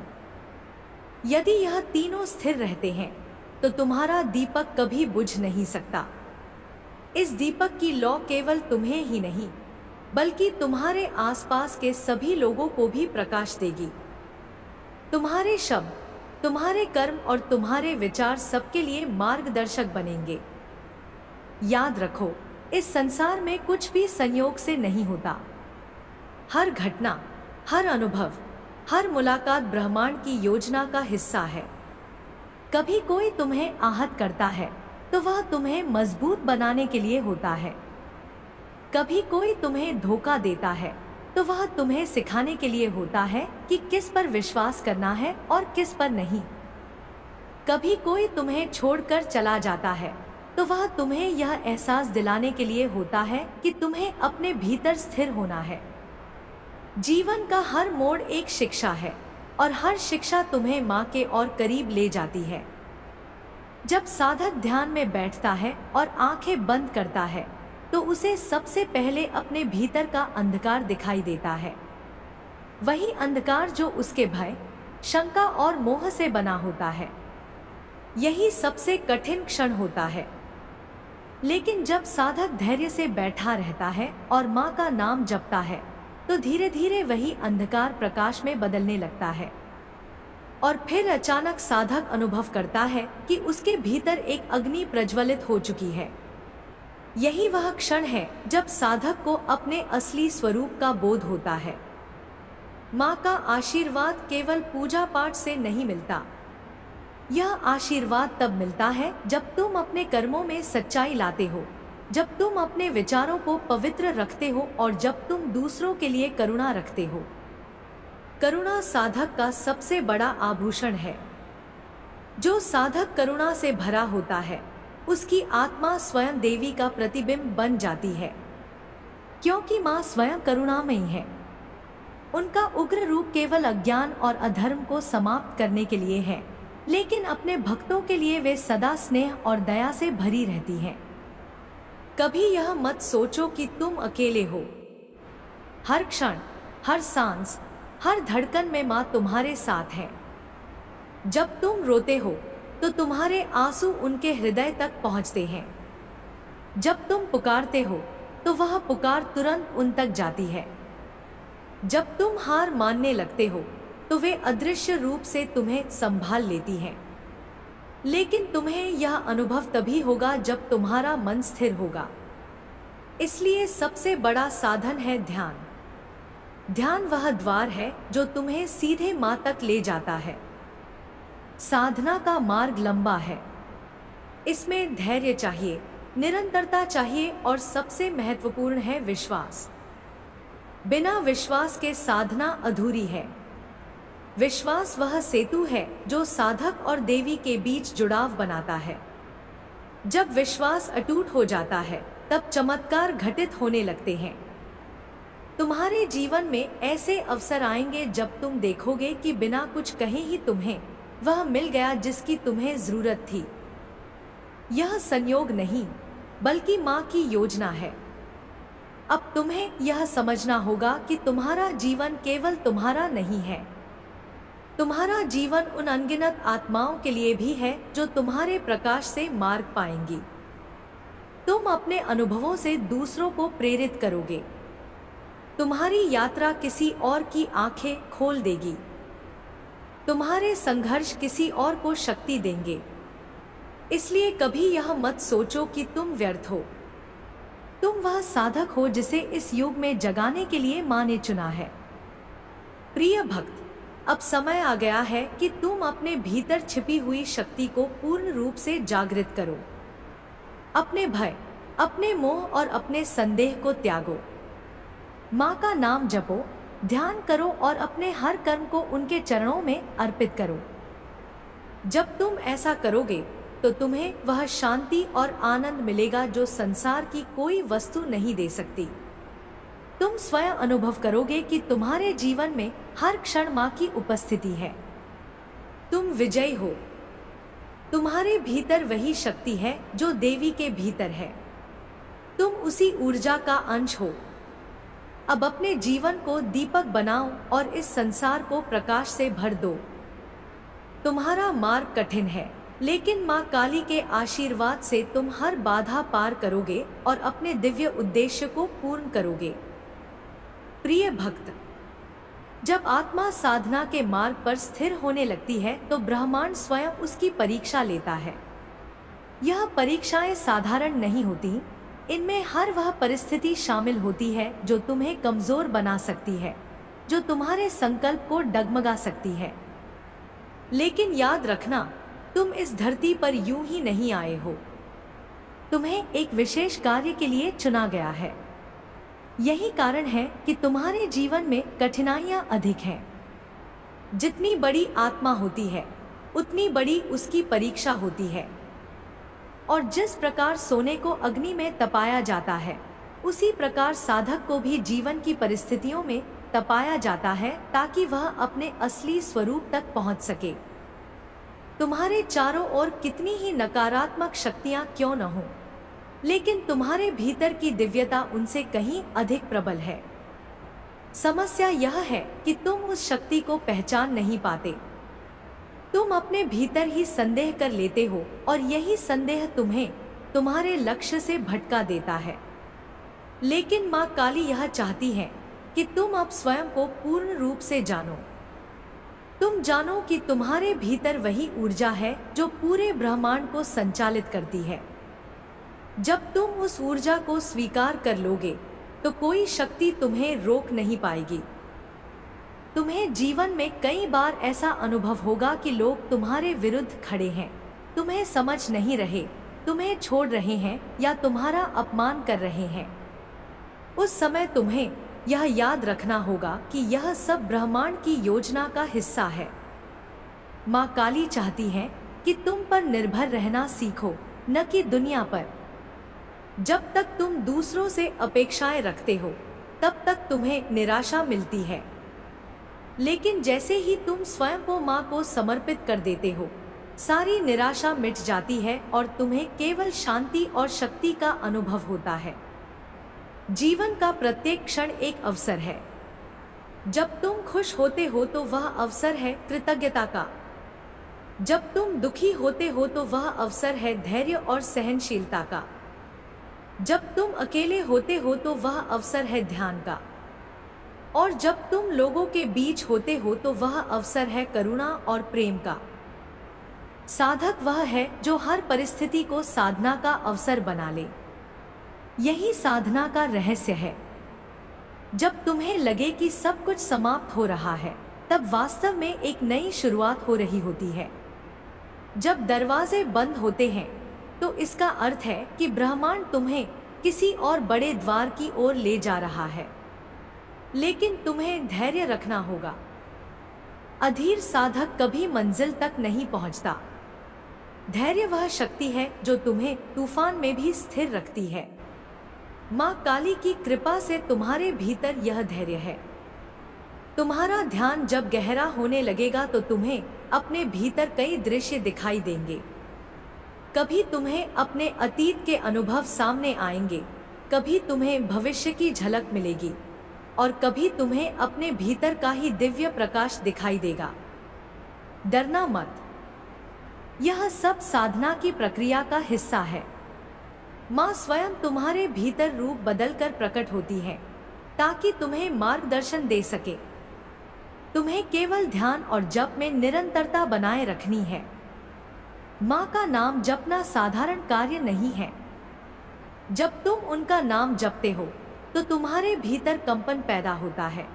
यदि यह तीनों स्थिर रहते हैं तो तुम्हारा दीपक कभी बुझ नहीं सकता। इस दीपक की लौ केवल तुम्हें ही नहीं बल्कि तुम्हारे आसपास के सभी लोगों को भी प्रकाश देगी। तुम्हारे शब्द, तुम्हारे कर्म और तुम्हारे विचार सबके लिए मार्गदर्शक बनेंगे। याद रखो, इस संसार में कुछ भी संयोग से नहीं होता। हर घटना, हर अनुभव, हर मुलाकात ब्रह्मांड की योजना का हिस्सा है। कभी कोई तुम्हें आहत करता है तो वह तुम्हें मजबूत बनाने के लिए होता है। कभी कोई तुम्हें धोखा देता है तो वह तुम्हें सिखाने के लिए होता है कि किस पर विश्वास करना है और किस पर नहीं। कभी कोई तुम्हें छोड़कर चला जाता है तो वह तुम्हें यह एहसास दिलाने के लिए होता है कि तुम्हें अपने भीतर स्थिर होना है। जीवन का हर मोड़ एक शिक्षा है और हर शिक्षा तुम्हें माँ के और करीब ले जाती है। जब साधक ध्यान में बैठता है और आंखें बंद करता है तो उसे सबसे पहले अपने भीतर का अंधकार दिखाई देता है। वही अंधकार जो उसके भय, शंका और मोह से बना होता है। यही सबसे कठिन क्षण होता है। लेकिन जब साधक धैर्य से बैठा रहता है और माँ का नाम जपता है तो धीरे धीरे वही अंधकार प्रकाश में बदलने लगता है। और फिर अचानक साधक अनुभव करता है कि उसके भीतर एक अग्नि प्रज्वलित हो चुकी है। यही वह क्षण है जब साधक को अपने असली स्वरूप का बोध होता है। माँ का आशीर्वाद केवल पूजा पाठ से नहीं मिलता। यह आशीर्वाद तब मिलता है जब तुम अपने कर्मों में सच्चाई लाते हो, जब तुम अपने विचारों को पवित्र रखते हो और जब तुम दूसरों के लिए करुणा रखते हो। करुणा साधक का सबसे बड़ा आभूषण है। जो साधक करुणा से भरा होता है उसकी आत्मा स्वयं देवी का प्रतिबिंब बन जाती है, क्योंकि माँ स्वयं करुणामयी है। उनका उग्र रूप केवल अज्ञान और अधर्म को समाप्त करने के लिए है, लेकिन अपने भक्तों के लिए वे सदा स्नेह और दया से भरी रहती हैं। कभी यह मत सोचो कि तुम अकेले हो। हर क्षण, हर सांस, हर धड़कन में माँ तुम्हारे साथ है। जब तुम रोते हो तो तुम्हारे आंसू उनके हृदय तक पहुँचते हैं। जब तुम पुकारते हो तो वह पुकार तुरंत उन तक जाती है। जब तुम हार मानने लगते हो तो वे अदृश्य रूप से तुम्हें संभाल लेती हैं। लेकिन तुम्हें यह अनुभव तभी होगा जब तुम्हारा मन स्थिर होगा। इसलिए सबसे बड़ा साधन है ध्यान। ध्यान वह द्वार है जो तुम्हें सीधे माँ तक ले जाता है। साधना का मार्ग लंबा है। इसमें धैर्य चाहिए, निरंतरता चाहिए और सबसे महत्वपूर्ण है विश्वास। बिना विश्वास के साधना अधूरी है। विश्वास वह सेतु है जो साधक और देवी के बीच जुड़ाव बनाता है। जब विश्वास अटूट हो जाता है तब चमत्कार घटित होने लगते हैं। तुम्हारे जीवन में ऐसे अवसर आएंगे जब तुम देखोगे कि बिना कुछ कहे ही तुम्हें वह मिल गया जिसकी तुम्हें जरूरत थी। यह संयोग नहीं बल्कि माँ की योजना है। अब तुम्हें यह समझना होगा कि तुम्हारा जीवन केवल तुम्हारा नहीं है। तुम्हारा जीवन उन अनगिनत आत्माओं के लिए भी है जो तुम्हारे प्रकाश से मार्ग पाएंगी। तुम अपने अनुभवों से दूसरों को प्रेरित करोगे। तुम्हारी यात्रा किसी और की आंखें खोल देगी। तुम्हारे संघर्ष किसी और को शक्ति देंगे। इसलिए कभी यह मत सोचो कि तुम व्यर्थ हो। तुम वह साधक हो जिसे इस युग में जगाने के लिए माँ ने चुना है। प्रिय भक्त, अब समय आ गया है कि तुम अपने भीतर छिपी हुई शक्ति को पूर्ण रूप से जागृत करो। अपने भय, अपने मोह और अपने संदेह को त्यागो। माँ का नाम जपो, ध्यान करो और अपने हर कर्म को उनके चरणों में अर्पित करो। जब तुम ऐसा करोगे तो तुम्हें वह शांति और आनंद मिलेगा जो संसार की कोई वस्तु नहीं दे सकती। तुम स्वयं अनुभव करोगे कि तुम्हारे जीवन में हर क्षण माँ की उपस्थिति है। तुम विजयी हो। तुम्हारे भीतर वही शक्ति है जो देवी के भीतर है। तुम उसी ऊर्जा का अंश हो। अब अपने जीवन को दीपक बनाओ और इस संसार को प्रकाश से भर दो। तुम्हारा मार्ग कठिन है, लेकिन माँ काली के आशीर्वाद से तुम हर बाधा पार करोगे और अपने दिव्य उद्देश्य को पूर्ण करोगे। प्रिय भक्त, जब आत्मा साधना के मार्ग पर स्थिर होने लगती है तो ब्रह्मांड स्वयं उसकी परीक्षा लेता है। यह परीक्षाएं साधारण नहीं होती। इनमें हर वह परिस्थिति शामिल होती है जो तुम्हें कमजोर बना सकती है, जो तुम्हारे संकल्प को डगमगा सकती है। लेकिन याद रखना, तुम इस धरती पर यूं ही नहीं आए हो। तुम्हें एक विशेष कार्य के लिए चुना गया है। यही कारण है कि तुम्हारे जीवन में कठिनाइयां अधिक हैं। जितनी बड़ी आत्मा होती है, उतनी बड़ी उसकी परीक्षा होती है। और जिस प्रकार सोने को अग्नि में तपाया जाता है, उसी प्रकार साधक को भी जीवन की परिस्थितियों में तपाया जाता है ताकि वह अपने असली स्वरूप तक पहुंच सके। तुम्हारे चारों ओर कितनी ही नकारात्मक शक्तियां क्यों न हो, लेकिन तुम्हारे भीतर की दिव्यता उनसे कहीं अधिक प्रबल है। समस्या यह है कि तुम उस शक्ति को पहचान नहीं पाते। तुम अपने भीतर ही संदेह कर लेते हो और यही संदेह तुम्हें तुम्हारे लक्ष्य से भटका देता है। लेकिन माँ काली यह चाहती है कि तुम अब स्वयं को पूर्ण रूप से जानो। तुम जानो कि तुम्हारे भीतर वही ऊर्जा है जो पूरे ब्रह्मांड को संचालित करती है। जब तुम उस ऊर्जा को स्वीकार कर लोगे तो कोई शक्ति तुम्हें रोक नहीं पाएगी। तुम्हें जीवन में कई बार ऐसा अनुभव होगा कि लोग तुम्हारे विरुद्ध खड़े हैं, तुम्हें समझ नहीं रहे, तुम्हें छोड़ रहे हैं या तुम्हारा अपमान कर रहे हैं। उस समय तुम्हें यह याद रखना होगा कि यह सब ब्रह्मांड की योजना का हिस्सा है। माँ काली चाहती है कि तुम पर निर्भर रहना सीखो, न कि दुनिया पर। जब तक तुम दूसरों से अपेक्षाएं रखते हो, तब तक तुम्हें निराशा मिलती है। लेकिन जैसे ही तुम स्वयं को माँ को समर्पित कर देते हो, सारी निराशा मिट जाती है और तुम्हें केवल शांति और शक्ति का अनुभव होता है। जीवन का प्रत्येक क्षण एक अवसर है। जब तुम खुश होते हो तो वह अवसर है कृतज्ञता का। जब तुम दुखी होते हो तो वह अवसर है धैर्य और सहनशीलता का। जब तुम अकेले होते हो तो वह अवसर है ध्यान का। और जब तुम लोगों के बीच होते हो तो वह अवसर है करुणा और प्रेम का। साधक वह है जो हर परिस्थिति को साधना का अवसर बना ले। यही साधना का रहस्य है। जब तुम्हें लगे कि सब कुछ समाप्त हो रहा है, तब वास्तव में एक नई शुरुआत हो रही होती है। जब दरवाजे बंद होते हैं तो इसका अर्थ है कि ब्रह्मांड तुम्हें किसी और बड़े द्वार की ओर ले जा रहा है। लेकिन तुम्हें धैर्य रखना होगा। अधीर साधक कभी मंजिल तक नहीं पहुंचता। धैर्य वह शक्ति है जो तुम्हें तूफान में भी स्थिर रखती है। माँ काली की कृपा से तुम्हारे भीतर यह धैर्य है। तुम्हारा ध्यान जब गहरा होने लगेगा तो तुम्हें अपने भीतर कई दृश्य दिखाई देंगे। कभी तुम्हें अपने अतीत के अनुभव सामने आएंगे, कभी तुम्हें भविष्य की झलक मिलेगी और कभी तुम्हें अपने भीतर का ही दिव्य प्रकाश दिखाई देगा। डरना मत, यह सब साधना की प्रक्रिया का हिस्सा है। माँ स्वयं तुम्हारे भीतर रूप बदलकर प्रकट होती है ताकि तुम्हें मार्गदर्शन दे सके। तुम्हें केवल ध्यान और जप में निरंतरता बनाए रखनी है। माँ का नाम जपना साधारण कार्य नहीं है। जब तुम उनका नाम जपते हो तो तुम्हारे भीतर कंपन पैदा होता है।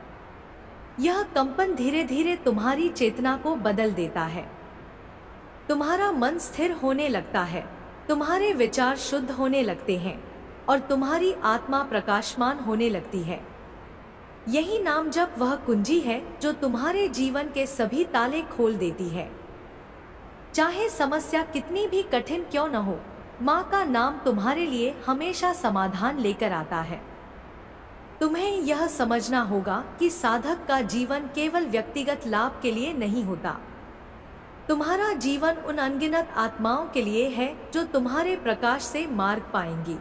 यह कंपन धीरे धीरे तुम्हारी चेतना को बदल देता है। तुम्हारा मन स्थिर होने लगता है, तुम्हारे विचार शुद्ध होने लगते हैं और तुम्हारी आत्मा प्रकाशमान होने लगती है। यही नाम जप वह कुंजी है जो तुम्हारे जीवन के सभी ताले खोल देती है। चाहे समस्या कितनी भी कठिन क्यों न हो, माँ का नाम तुम्हारे लिए हमेशा समाधान लेकर आता है। तुम्हें यह समझना होगा कि साधक का जीवन केवल व्यक्तिगत लाभ के लिए नहीं होता। तुम्हारा जीवन उन अनगिनत आत्माओं के लिए है जो तुम्हारे प्रकाश से मार्ग पाएंगी।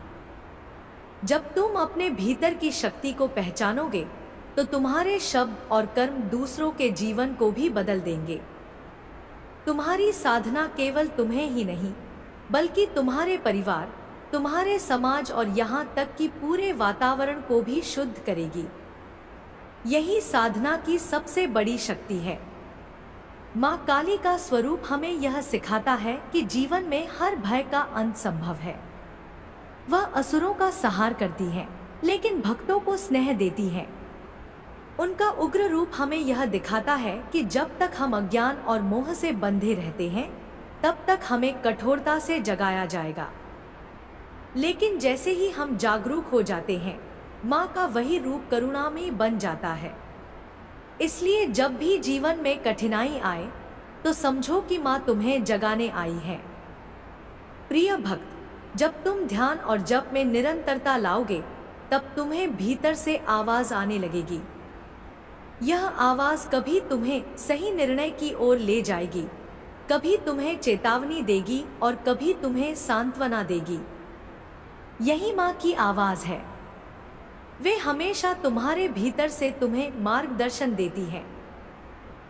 जब तुम अपने भीतर की शक्ति को पहचानोगे तो तुम्हारे शब्द और कर्म दूसरों के जीवन को भी बदल देंगे। तुम्हारी साधना केवल तुम्हें ही नहीं बल्कि तुम्हारे परिवार, तुम्हारे समाज और यहाँ तक कि पूरे वातावरण को भी शुद्ध करेगी। यही साधना की सबसे बड़ी शक्ति है। माँ काली का स्वरूप हमें यह सिखाता है कि जीवन में हर भय का अंत संभव है। वह असुरों का संहार करती है लेकिन भक्तों को स्नेह देती है। उनका उग्र रूप हमें यह दिखाता है कि जब तक हम अज्ञान और मोह से बंधे रहते हैं तब तक हमें कठोरता से जगाया जाएगा, लेकिन जैसे ही हम जागरूक हो जाते हैं माँ का वही रूप करुणामयी बन जाता है। इसलिए जब भी जीवन में कठिनाई आए तो समझो कि माँ तुम्हें जगाने आई है। प्रिय भक्त, जब तुम ध्यान और जप में निरंतरता लाओगे तब तुम्हें भीतर से आवाज आने लगेगी। यह आवाज कभी तुम्हें सही निर्णय की ओर ले जाएगी, कभी तुम्हें चेतावनी देगी और कभी तुम्हें सांत्वना देगी। यही माँ की आवाज है। वे हमेशा तुम्हारे भीतर से तुम्हें मार्गदर्शन देती है।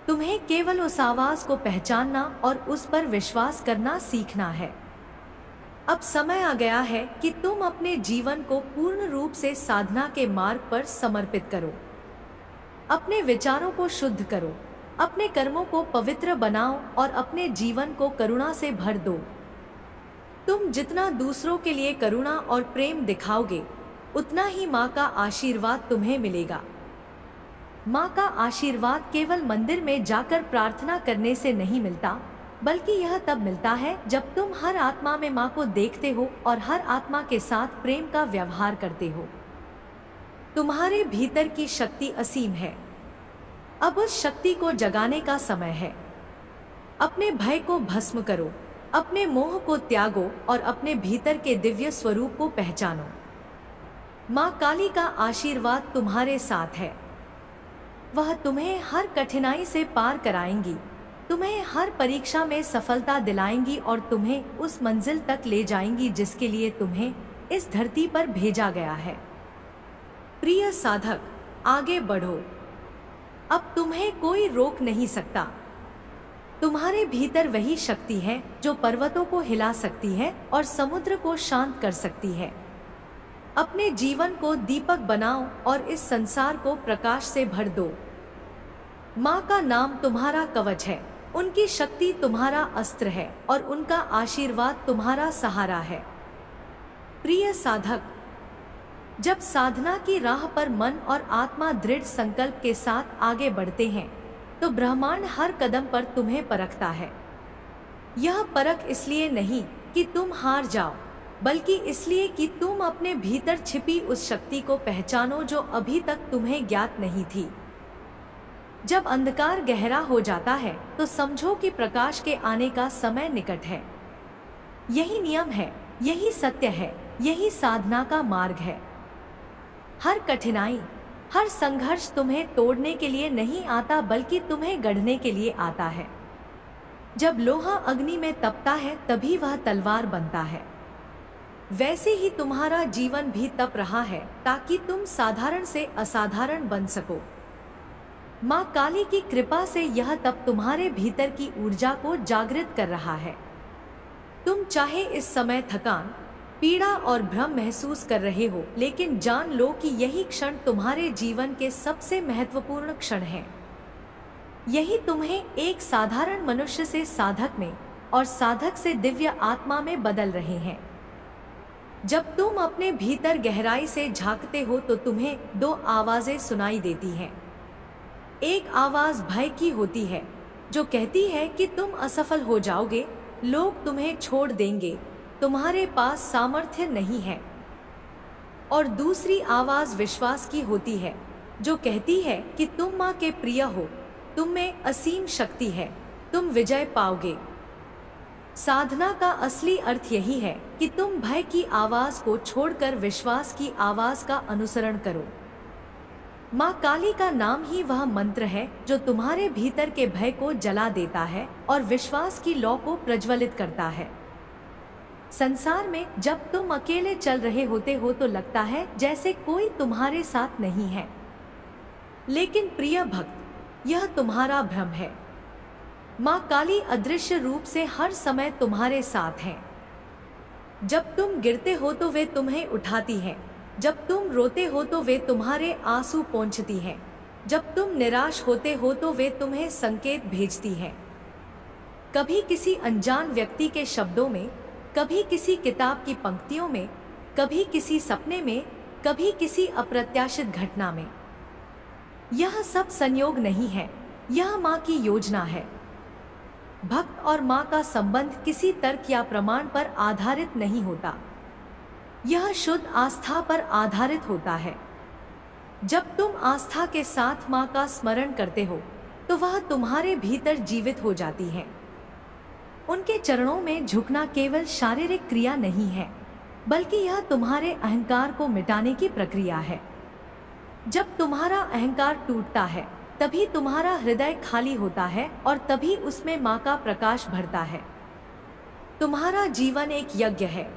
तुम्हें केवल उस आवाज को पहचानना और उस पर विश्वास करना सीखना है। अब समय आ गया है कि तुम अपने जीवन को पूर्ण रूप से साधना के मार्ग पर समर्पित करो। अपने विचारों को शुद्ध करो, अपने कर्मों को पवित्र बनाओ और अपने जीवन को करुणा से भर दो। तुम जितना दूसरों के लिए करुणा और प्रेम दिखाओगे उतना ही माँ का आशीर्वाद तुम्हें मिलेगा। माँ का आशीर्वाद केवल मंदिर में जाकर प्रार्थना करने से नहीं मिलता, बल्कि यह तब मिलता है जब तुम हर आत्मा में माँ को देखते हो और हर आत्मा के साथ प्रेम का व्यवहार करते हो। तुम्हारे भीतर की शक्ति असीम है। अब उस शक्ति को जगाने का समय है। अपने भय को भस्म करो, अपने मोह को त्यागो और अपने भीतर के दिव्य स्वरूप को पहचानो। माँ काली का आशीर्वाद तुम्हारे साथ है। वह तुम्हें हर कठिनाई से पार कराएंगी, तुम्हें हर परीक्षा में सफलता दिलाएंगी और तुम्हें उस मंजिल तक ले जाएंगी जिसके लिए तुम्हें इस धरती पर भेजा गया है। प्रिय साधक, आगे बढ़ो। अब तुम्हें कोई रोक नहीं सकता। तुम्हारे भीतर वही शक्ति है जो पर्वतों को हिला सकती है और समुद्र को शांत कर सकती है। अपने जीवन को दीपक बनाओ और इस संसार को प्रकाश से भर दो। माँ का नाम तुम्हारा कवच है, उनकी शक्ति तुम्हारा अस्त्र है और उनका आशीर्वाद तुम्हारा सहारा है। प्रिय साधक, जब साधना की राह पर मन और आत्मा दृढ़ संकल्प के साथ आगे बढ़ते हैं तो ब्रह्मांड हर कदम पर तुम्हें परखता है। यह परख इसलिए नहीं कि तुम हार जाओ, बल्कि इसलिए कि तुम अपने भीतर छिपी उस शक्ति को पहचानो जो अभी तक तुम्हें ज्ञात नहीं थी। जब अंधकार गहरा हो जाता है तो समझो कि प्रकाश के आने का समय निकट है। यही नियम है, यही सत्य है, यही साधना का मार्ग है। हर कठिनाई, हर संघर्ष तुम्हें तोड़ने के लिए नहीं आता बल्कि तुम्हें गढ़ने के लिए आता है। जब लोहा अग्नि में तपता है तभी वह तलवार बनता है। वैसे ही तुम्हारा जीवन भी तप रहा है ताकि तुम साधारण से असाधारण बन सको। माँ काली की कृपा से यह तप तुम्हारे भीतर की ऊर्जा को जागृत कर रहा है। तुम चाहे इस समय थकान, पीड़ा और भ्रम महसूस कर रहे हो, लेकिन जान लो कि यही क्षण तुम्हारे जीवन के सबसे महत्वपूर्ण क्षण है। यही तुम्हें एक साधारण मनुष्य से साधक में और साधक से दिव्य आत्मा में बदल रहे हैं। जब तुम अपने भीतर गहराई से झांकते हो तो तुम्हें दो आवाजें सुनाई देती हैं। एक आवाज भय की होती है जो कहती है कि तुम असफल हो जाओगे, लोग तुम्हें छोड़ देंगे, तुम्हारे पास सामर्थ्य नहीं है। और दूसरी आवाज विश्वास की होती है जो कहती है कि तुम माँ के प्रिय हो, तुम में असीम शक्ति है, तुम विजय पाओगे। साधना का असली अर्थ यही है कि तुम भय की आवाज को छोड़कर विश्वास की आवाज का अनुसरण करो। माँ काली का नाम ही वह मंत्र है जो तुम्हारे भीतर के भय को जला देता है और विश्वास की लौ को प्रज्वलित करता है। संसार में जब तुम अकेले चल रहे होते हो तो लगता है जैसे कोई तुम्हारे साथ नहीं है, लेकिन प्रिय भक्त, यह तुम्हारा भ्रम है। माँ काली अदृश्य रूप से हर समय तुम्हारे साथ हैं। जब तुम गिरते हो तो वे तुम्हें उठाती हैं, जब तुम रोते हो तो वे तुम्हारे आंसू पोंछती हैं, जब तुम निराश होते हो तो वे तुम्हें संकेत भेजती हैं। कभी किसी अनजान व्यक्ति के शब्दों में, कभी किसी किताब की पंक्तियों में, कभी किसी सपने में, कभी किसी अप्रत्याशित घटना में। यह सब संयोग नहीं है, यह माँ की योजना है। भक्त और माँ का संबंध किसी तर्क या प्रमाण पर आधारित नहीं होता, यह शुद्ध आस्था पर आधारित होता है। जब तुम आस्था के साथ माँ का स्मरण करते हो तो वह तुम्हारे भीतर जीवित हो जाती है। उनके चरणों में झुकना केवल शारीरिक क्रिया नहीं है, बल्कि यह तुम्हारे अहंकार को मिटाने की प्रक्रिया है। जब तुम्हारा अहंकार टूटता है तभी तुम्हारा हृदय खाली होता है और तभी उसमें माँ का प्रकाश भरता है। तुम्हारा जीवन एक यज्ञ है।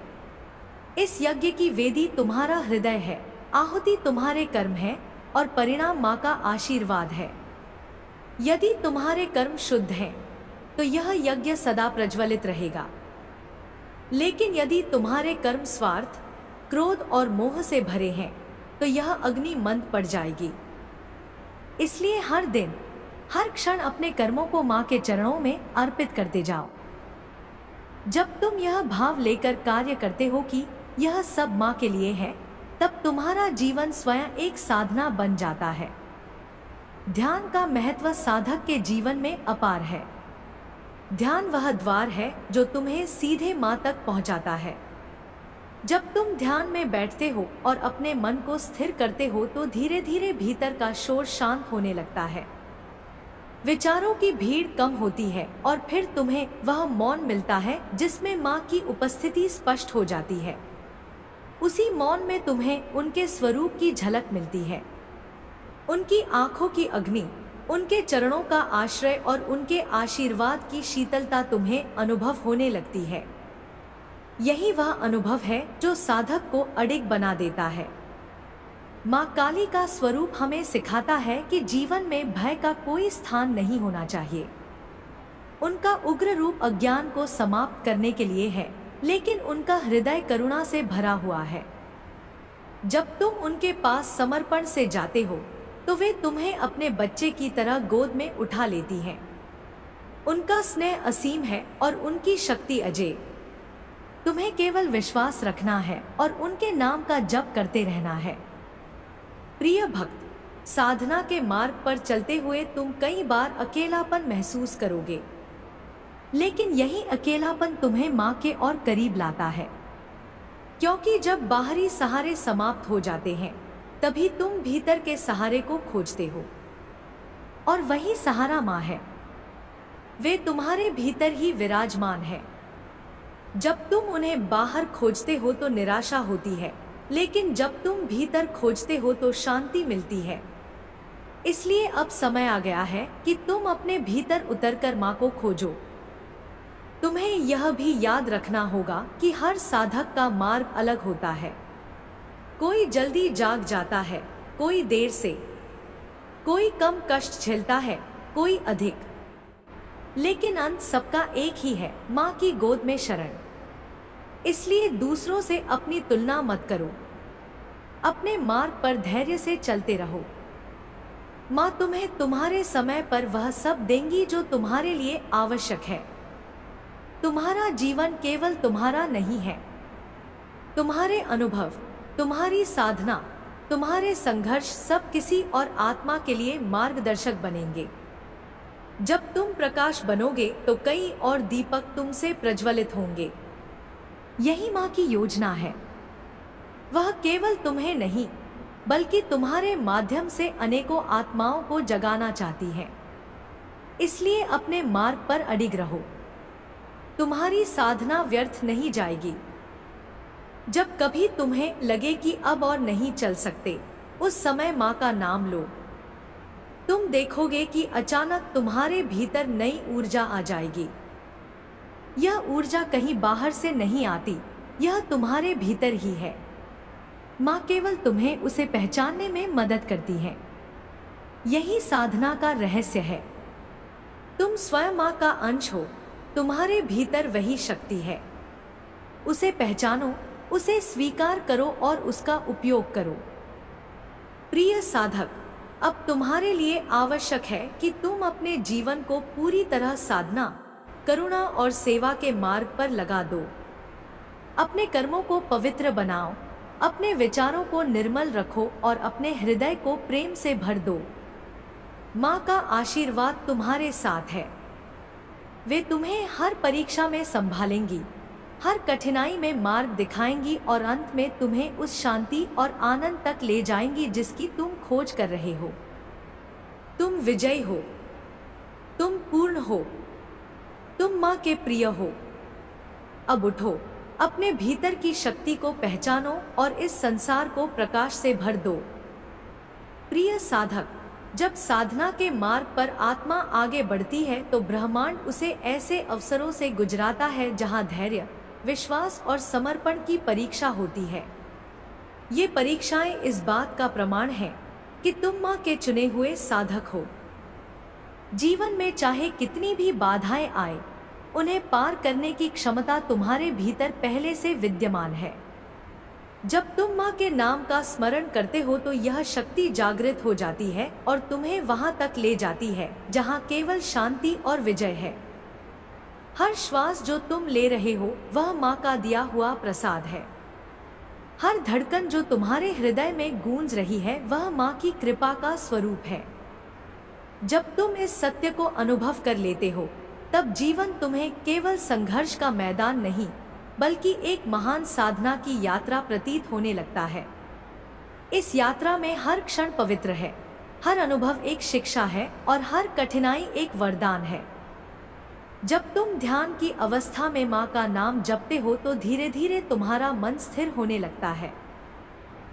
इस यज्ञ की वेदी तुम्हारा हृदय है, आहुति तुम्हारे कर्म है और परिणाम माँ का आशीर्वाद है। यदि तुम्हारे कर्म शुद्ध हैं तो यह यज्ञ सदा प्रज्वलित रहेगा, लेकिन यदि तुम्हारे कर्म स्वार्थ, क्रोध और मोह से भरे हैं तो यह अग्नि मंद पड़ जाएगी। इसलिए हर दिन, हर क्षण अपने कर्मों को माँ के चरणों में अर्पित करते जाओ। जब तुम यह भाव लेकर कार्य करते हो कि यह सब माँ के लिए है, तब तुम्हारा जीवन स्वयं एक साधना बन जाता है। ध्यान का महत्व साधक के जीवन में अपार है। ध्यान वह द्वार है जो तुम्हें सीधे माँ तक पहुँचाता है। जब तुम ध्यान में बैठते हो और अपने मन को स्थिर करते हो तो धीरे धीरे भीतर का शोर शांत होने लगता है। विचारों की भीड़ कम होती है और फिर तुम्हें वह मौन मिलता है जिसमें माँ की उपस्थिति स्पष्ट हो जाती है। उसी मौन में तुम्हें उनके स्वरूप की झलक मिलती है। उनकी आंखों की अग्नि, उनके चरणों का आश्रय और उनके आशीर्वाद की शीतलता तुम्हें अनुभव होने लगती है। यही वह अनुभव है जो साधक को अडिग बना देता है। माँ काली का स्वरूप हमें सिखाता है कि जीवन में भय का कोई स्थान नहीं होना चाहिए। उनका उग्र रूप अज्ञान को समाप्त करने के लिए है, लेकिन उनका हृदय करुणा से भरा हुआ है। जब तुम उनके पास समर्पण से जाते हो तो वे तुम्हें अपने बच्चे की तरह गोद में उठा लेती हैं। उनका स्नेह असीम है और उनकी शक्ति अजेय। तुम्हें केवल विश्वास रखना है और उनके नाम का जप करते रहना है। प्रिय भक्त, साधना के मार्ग पर चलते हुए तुम कई बार अकेलापन महसूस करोगे, लेकिन यही अकेलापन तुम्हें माँ के और करीब लाता है। क्योंकि जब बाहरी सहारे समाप्त हो जाते हैं तभी तुम भीतर के सहारे को खोजते हो, और वही सहारा माँ है। वे तुम्हारे भीतर ही विराजमान है। जब तुम उन्हें बाहर खोजते हो तो निराशा होती है, लेकिन जब तुम भीतर खोजते हो तो शांति मिलती है। इसलिए अब समय आ गया है कि तुम अपने भीतर उतरकर माँ को खोजो। तुम्हें यह भी याद रखना होगा कि हर साधक का मार्ग अलग होता है। कोई जल्दी जाग जाता है, कोई देर से, कोई कम कष्ट झेलता है, कोई अधिक, लेकिन अंत सबका एक ही है, माँ की गोद में शरण। इसलिए दूसरों से अपनी तुलना मत करो, अपने मार्ग पर धैर्य से चलते रहो। माँ तुम्हें तुम्हारे समय पर वह सब देंगी जो तुम्हारे लिए आवश्यक है। तुम्हारा जीवन केवल तुम्हारा नहीं है। तुम्हारे अनुभव, तुम्हारी साधना, तुम्हारे संघर्ष सब किसी और आत्मा के लिए मार्गदर्शक बनेंगे। जब तुम प्रकाश बनोगे तो कई और दीपक तुमसे प्रज्वलित होंगे। यही माँ की योजना है। वह केवल तुम्हें नहीं, बल्कि तुम्हारे माध्यम से अनेकों आत्माओं को जगाना चाहती है। इसलिए अपने मार्ग पर अडिग रहो। तुम्हारी साधना व्यर्थ नहीं जाएगी। जब कभी तुम्हें लगे कि अब और नहीं चल सकते, उस समय माँ का नाम लो। तुम देखोगे कि अचानक तुम्हारे भीतर नई ऊर्जा आ जाएगी। यह ऊर्जा कहीं बाहर से नहीं आती, यह तुम्हारे भीतर ही है। माँ केवल तुम्हें उसे पहचानने में मदद करती है। यही साधना का रहस्य है। तुम स्वयं माँ का अंश हो, तुम्हारे भीतर वही शक्ति है। उसे पहचानो, उसे स्वीकार करो और उसका उपयोग करो। प्रिय साधक, अब तुम्हारे लिए आवश्यक है कि तुम अपने जीवन को पूरी तरह साधना, करुणा और सेवा के मार्ग पर लगा दो। अपने कर्मों को पवित्र बनाओ, अपने विचारों को निर्मल रखो और अपने हृदय को प्रेम से भर दो। माँ का आशीर्वाद तुम्हारे साथ है। वे तुम्हें हर परीक्षा में संभालेंगी, हर कठिनाई में मार्ग दिखाएंगी और अंत में तुम्हें उस शांति और आनंद तक ले जाएंगी जिसकी तुम खोज कर रहे हो। तुम विजयी हो, तुम पूर्ण हो, तुम माँ के प्रिय हो। अब उठो, अपने भीतर की शक्ति को पहचानो और इस संसार को प्रकाश से भर दो। प्रिय साधक, जब साधना के मार्ग पर आत्मा आगे बढ़ती है तो ब्रह्मांड उसे ऐसे अवसरों से गुजराता है जहां धैर्य, विश्वास और समर्पण की परीक्षा होती है। ये परीक्षाएं इस बात का प्रमाण है कि तुम माँ के चुने हुए साधक हो। जीवन में चाहे कितनी भी बाधाएं आए, उन्हें पार करने की क्षमता तुम्हारे भीतर पहले से विद्यमान है। जब तुम माँ के नाम का स्मरण करते हो तो यह शक्ति जागृत हो जाती है और तुम्हें वहां तक ले जाती है जहां केवल शांति और विजय है। हर श्वास जो तुम ले रहे हो वह माँ का दिया हुआ प्रसाद है। हर धड़कन जो तुम्हारे हृदय में गूंज रही है वह माँ की कृपा का स्वरूप है। जब तुम इस सत्य को अनुभव कर लेते हो, तब जीवन तुम्हें केवल संघर्ष का मैदान नहीं बल्कि एक महान साधना की यात्रा प्रतीत होने लगता है। इस यात्रा में हर क्षण पवित्र है, हर अनुभव एक शिक्षा है और हर कठिनाई एक वरदान है। जब तुम ध्यान की अवस्था में माँ का नाम जपते हो तो धीरे धीरे तुम्हारा मन स्थिर होने लगता है।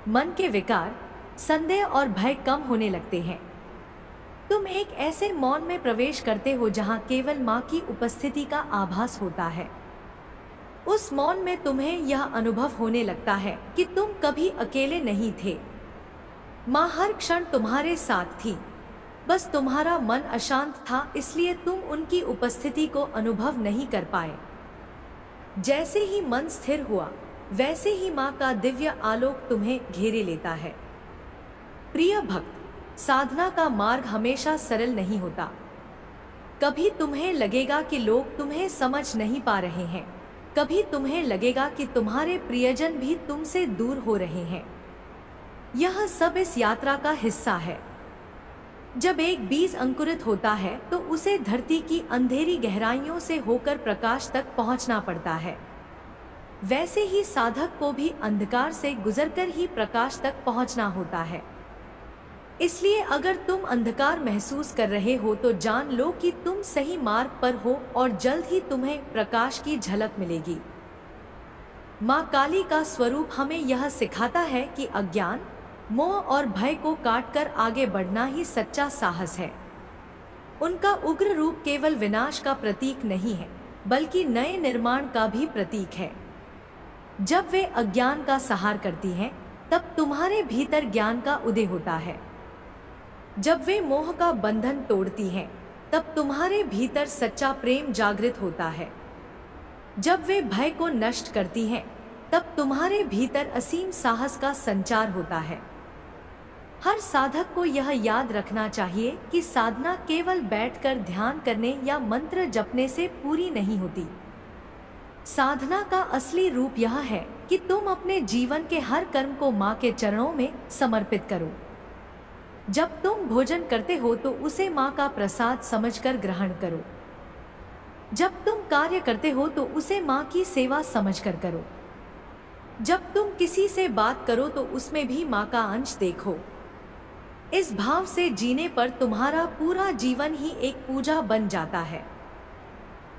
मन के विकार, संदेह और भय कम होने लगते हैं। तुम एक ऐसे मौन में प्रवेश करते हो जहाँ केवल माँ की उपस्थिति का आभास होता है। उस मौन में तुम्हें यह अनुभव होने लगता है कि तुम कभी अकेले नहीं थे। माँ हर क्षण तुम्हारे साथ थी, बस तुम्हारा मन अशांत था, इसलिए तुम उनकी उपस्थिति को अनुभव नहीं कर पाए। जैसे ही मन स्थिर हुआ, वैसे ही माँ का दिव्य आलोक तुम्हें घेरे लेता है। प्रिय भक्त, साधना का मार्ग हमेशा सरल नहीं होता। कभी तुम्हें लगेगा कि लोग तुम्हें समझ नहीं पा रहे हैं, कभी तुम्हें लगेगा कि तुम्हारे प्रियजन भी तुमसे दूर हो रहे हैं। यह सब इस यात्रा का हिस्सा है। जब एक बीज अंकुरित होता है तो उसे धरती की अंधेरी गहराइयों से होकर प्रकाश तक पहुंचना पड़ता है। वैसे ही साधक को भी अंधकार से गुजरकर ही प्रकाश तक पहुंचना होता है। इसलिए अगर तुम अंधकार महसूस कर रहे हो तो जान लो कि तुम सही मार्ग पर हो और जल्द ही तुम्हें प्रकाश की झलक मिलेगी। माँ काली का स्वरूप हमें यह सिखाता है कि अज्ञान, मोह और भय को काटकर आगे बढ़ना ही सच्चा साहस है। उनका उग्र रूप केवल विनाश का प्रतीक नहीं है, बल्कि नए निर्माण का भी प्रतीक है। जब वे अज्ञान का संहार करती हैं, तब तुम्हारे भीतर ज्ञान का उदय होता है। जब वे मोह का बंधन तोड़ती हैं, तब तुम्हारे भीतर सच्चा प्रेम जागृत होता है। जब वे भय को नष्ट करती हैं, तब तुम्हारे भीतर असीम साहस का संचार होता है। हर साधक को यह याद रखना चाहिए कि साधना केवल बैठकर ध्यान करने या मंत्र जपने से पूरी नहीं होती। साधना का असली रूप यह है कि तुम अपने जीवन के हर कर्म को माँ के चरणों में समर्पित करो। जब तुम भोजन करते हो तो उसे माँ का प्रसाद समझकर ग्रहण करो। जब तुम कार्य करते हो तो उसे माँ की सेवा समझकर करो। जब तुम किसी से बात करो तो उसमें भी माँ का अंश देखो। इस भाव से जीने पर तुम्हारा पूरा जीवन ही एक पूजा बन जाता है।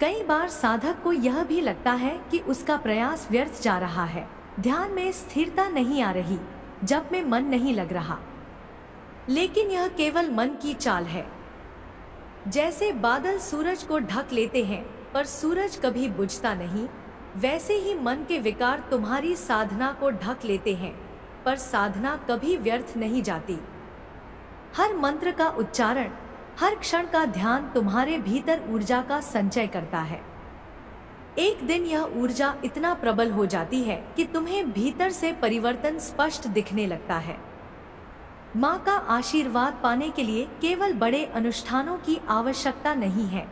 कई बार साधक को यह भी लगता है कि उसका प्रयास व्यर्थ जा रहा है, ध्यान में स्थिरता नहीं आ रही, जप में मन नहीं लग रहा, लेकिन यह केवल मन की चाल है। जैसे बादल सूरज को ढक लेते हैं पर सूरज कभी बुझता नहीं, वैसे ही मन के विकार तुम्हारी साधना को ढक लेते हैं पर साधना कभी व्यर्थ नहीं जाती। हर मंत्र का उच्चारण, हर क्षण का ध्यान तुम्हारे भीतर ऊर्जा का संचय करता है। एक दिन यह ऊर्जा इतना प्रबल हो जाती है कि तुम्हें भीतर से परिवर्तन स्पष्ट दिखने लगता है। माँ का आशीर्वाद पाने के लिए केवल बड़े अनुष्ठानों की आवश्यकता नहीं है।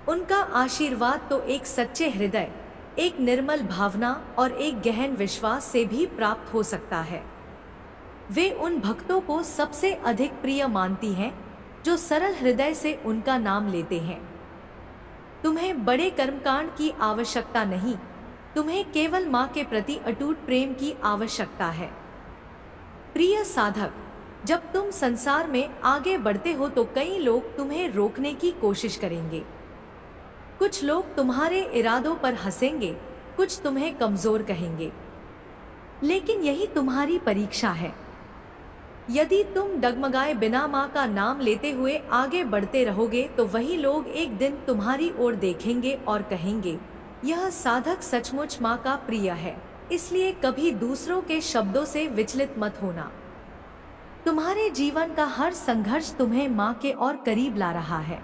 उनका आशीर्वाद तो एक सच्चे हृदय, एक निर्मल भावना और एक गहन विश्वास से भी प्राप्त हो सकता है। वे उन भक्तों को सबसे अधिक प्रिय मानती हैं जो सरल हृदय से उनका नाम लेते हैं। तुम्हें बड़े कर्मकांड की आवश्यकता नहीं, तुम्हें केवल माँ के प्रति अटूट प्रेम की आवश्यकता है। प्रिय साधक, जब तुम संसार में आगे बढ़ते हो तो कई लोग तुम्हें रोकने की कोशिश करेंगे। कुछ लोग तुम्हारे इरादों पर हंसेंगे, कुछ तुम्हें कमजोर कहेंगे, लेकिन यही तुम्हारी परीक्षा है। यदि तुम डगमगाए बिना माँ का नाम लेते हुए आगे बढ़ते रहोगे तो वही लोग एक दिन तुम्हारी ओर देखेंगे और कहेंगे, यह साधक सचमुच माँ का प्रिय है। इसलिए कभी दूसरों के शब्दों से विचलित मत होना। तुम्हारे जीवन का हर संघर्ष तुम्हें माँ के और करीब ला रहा है।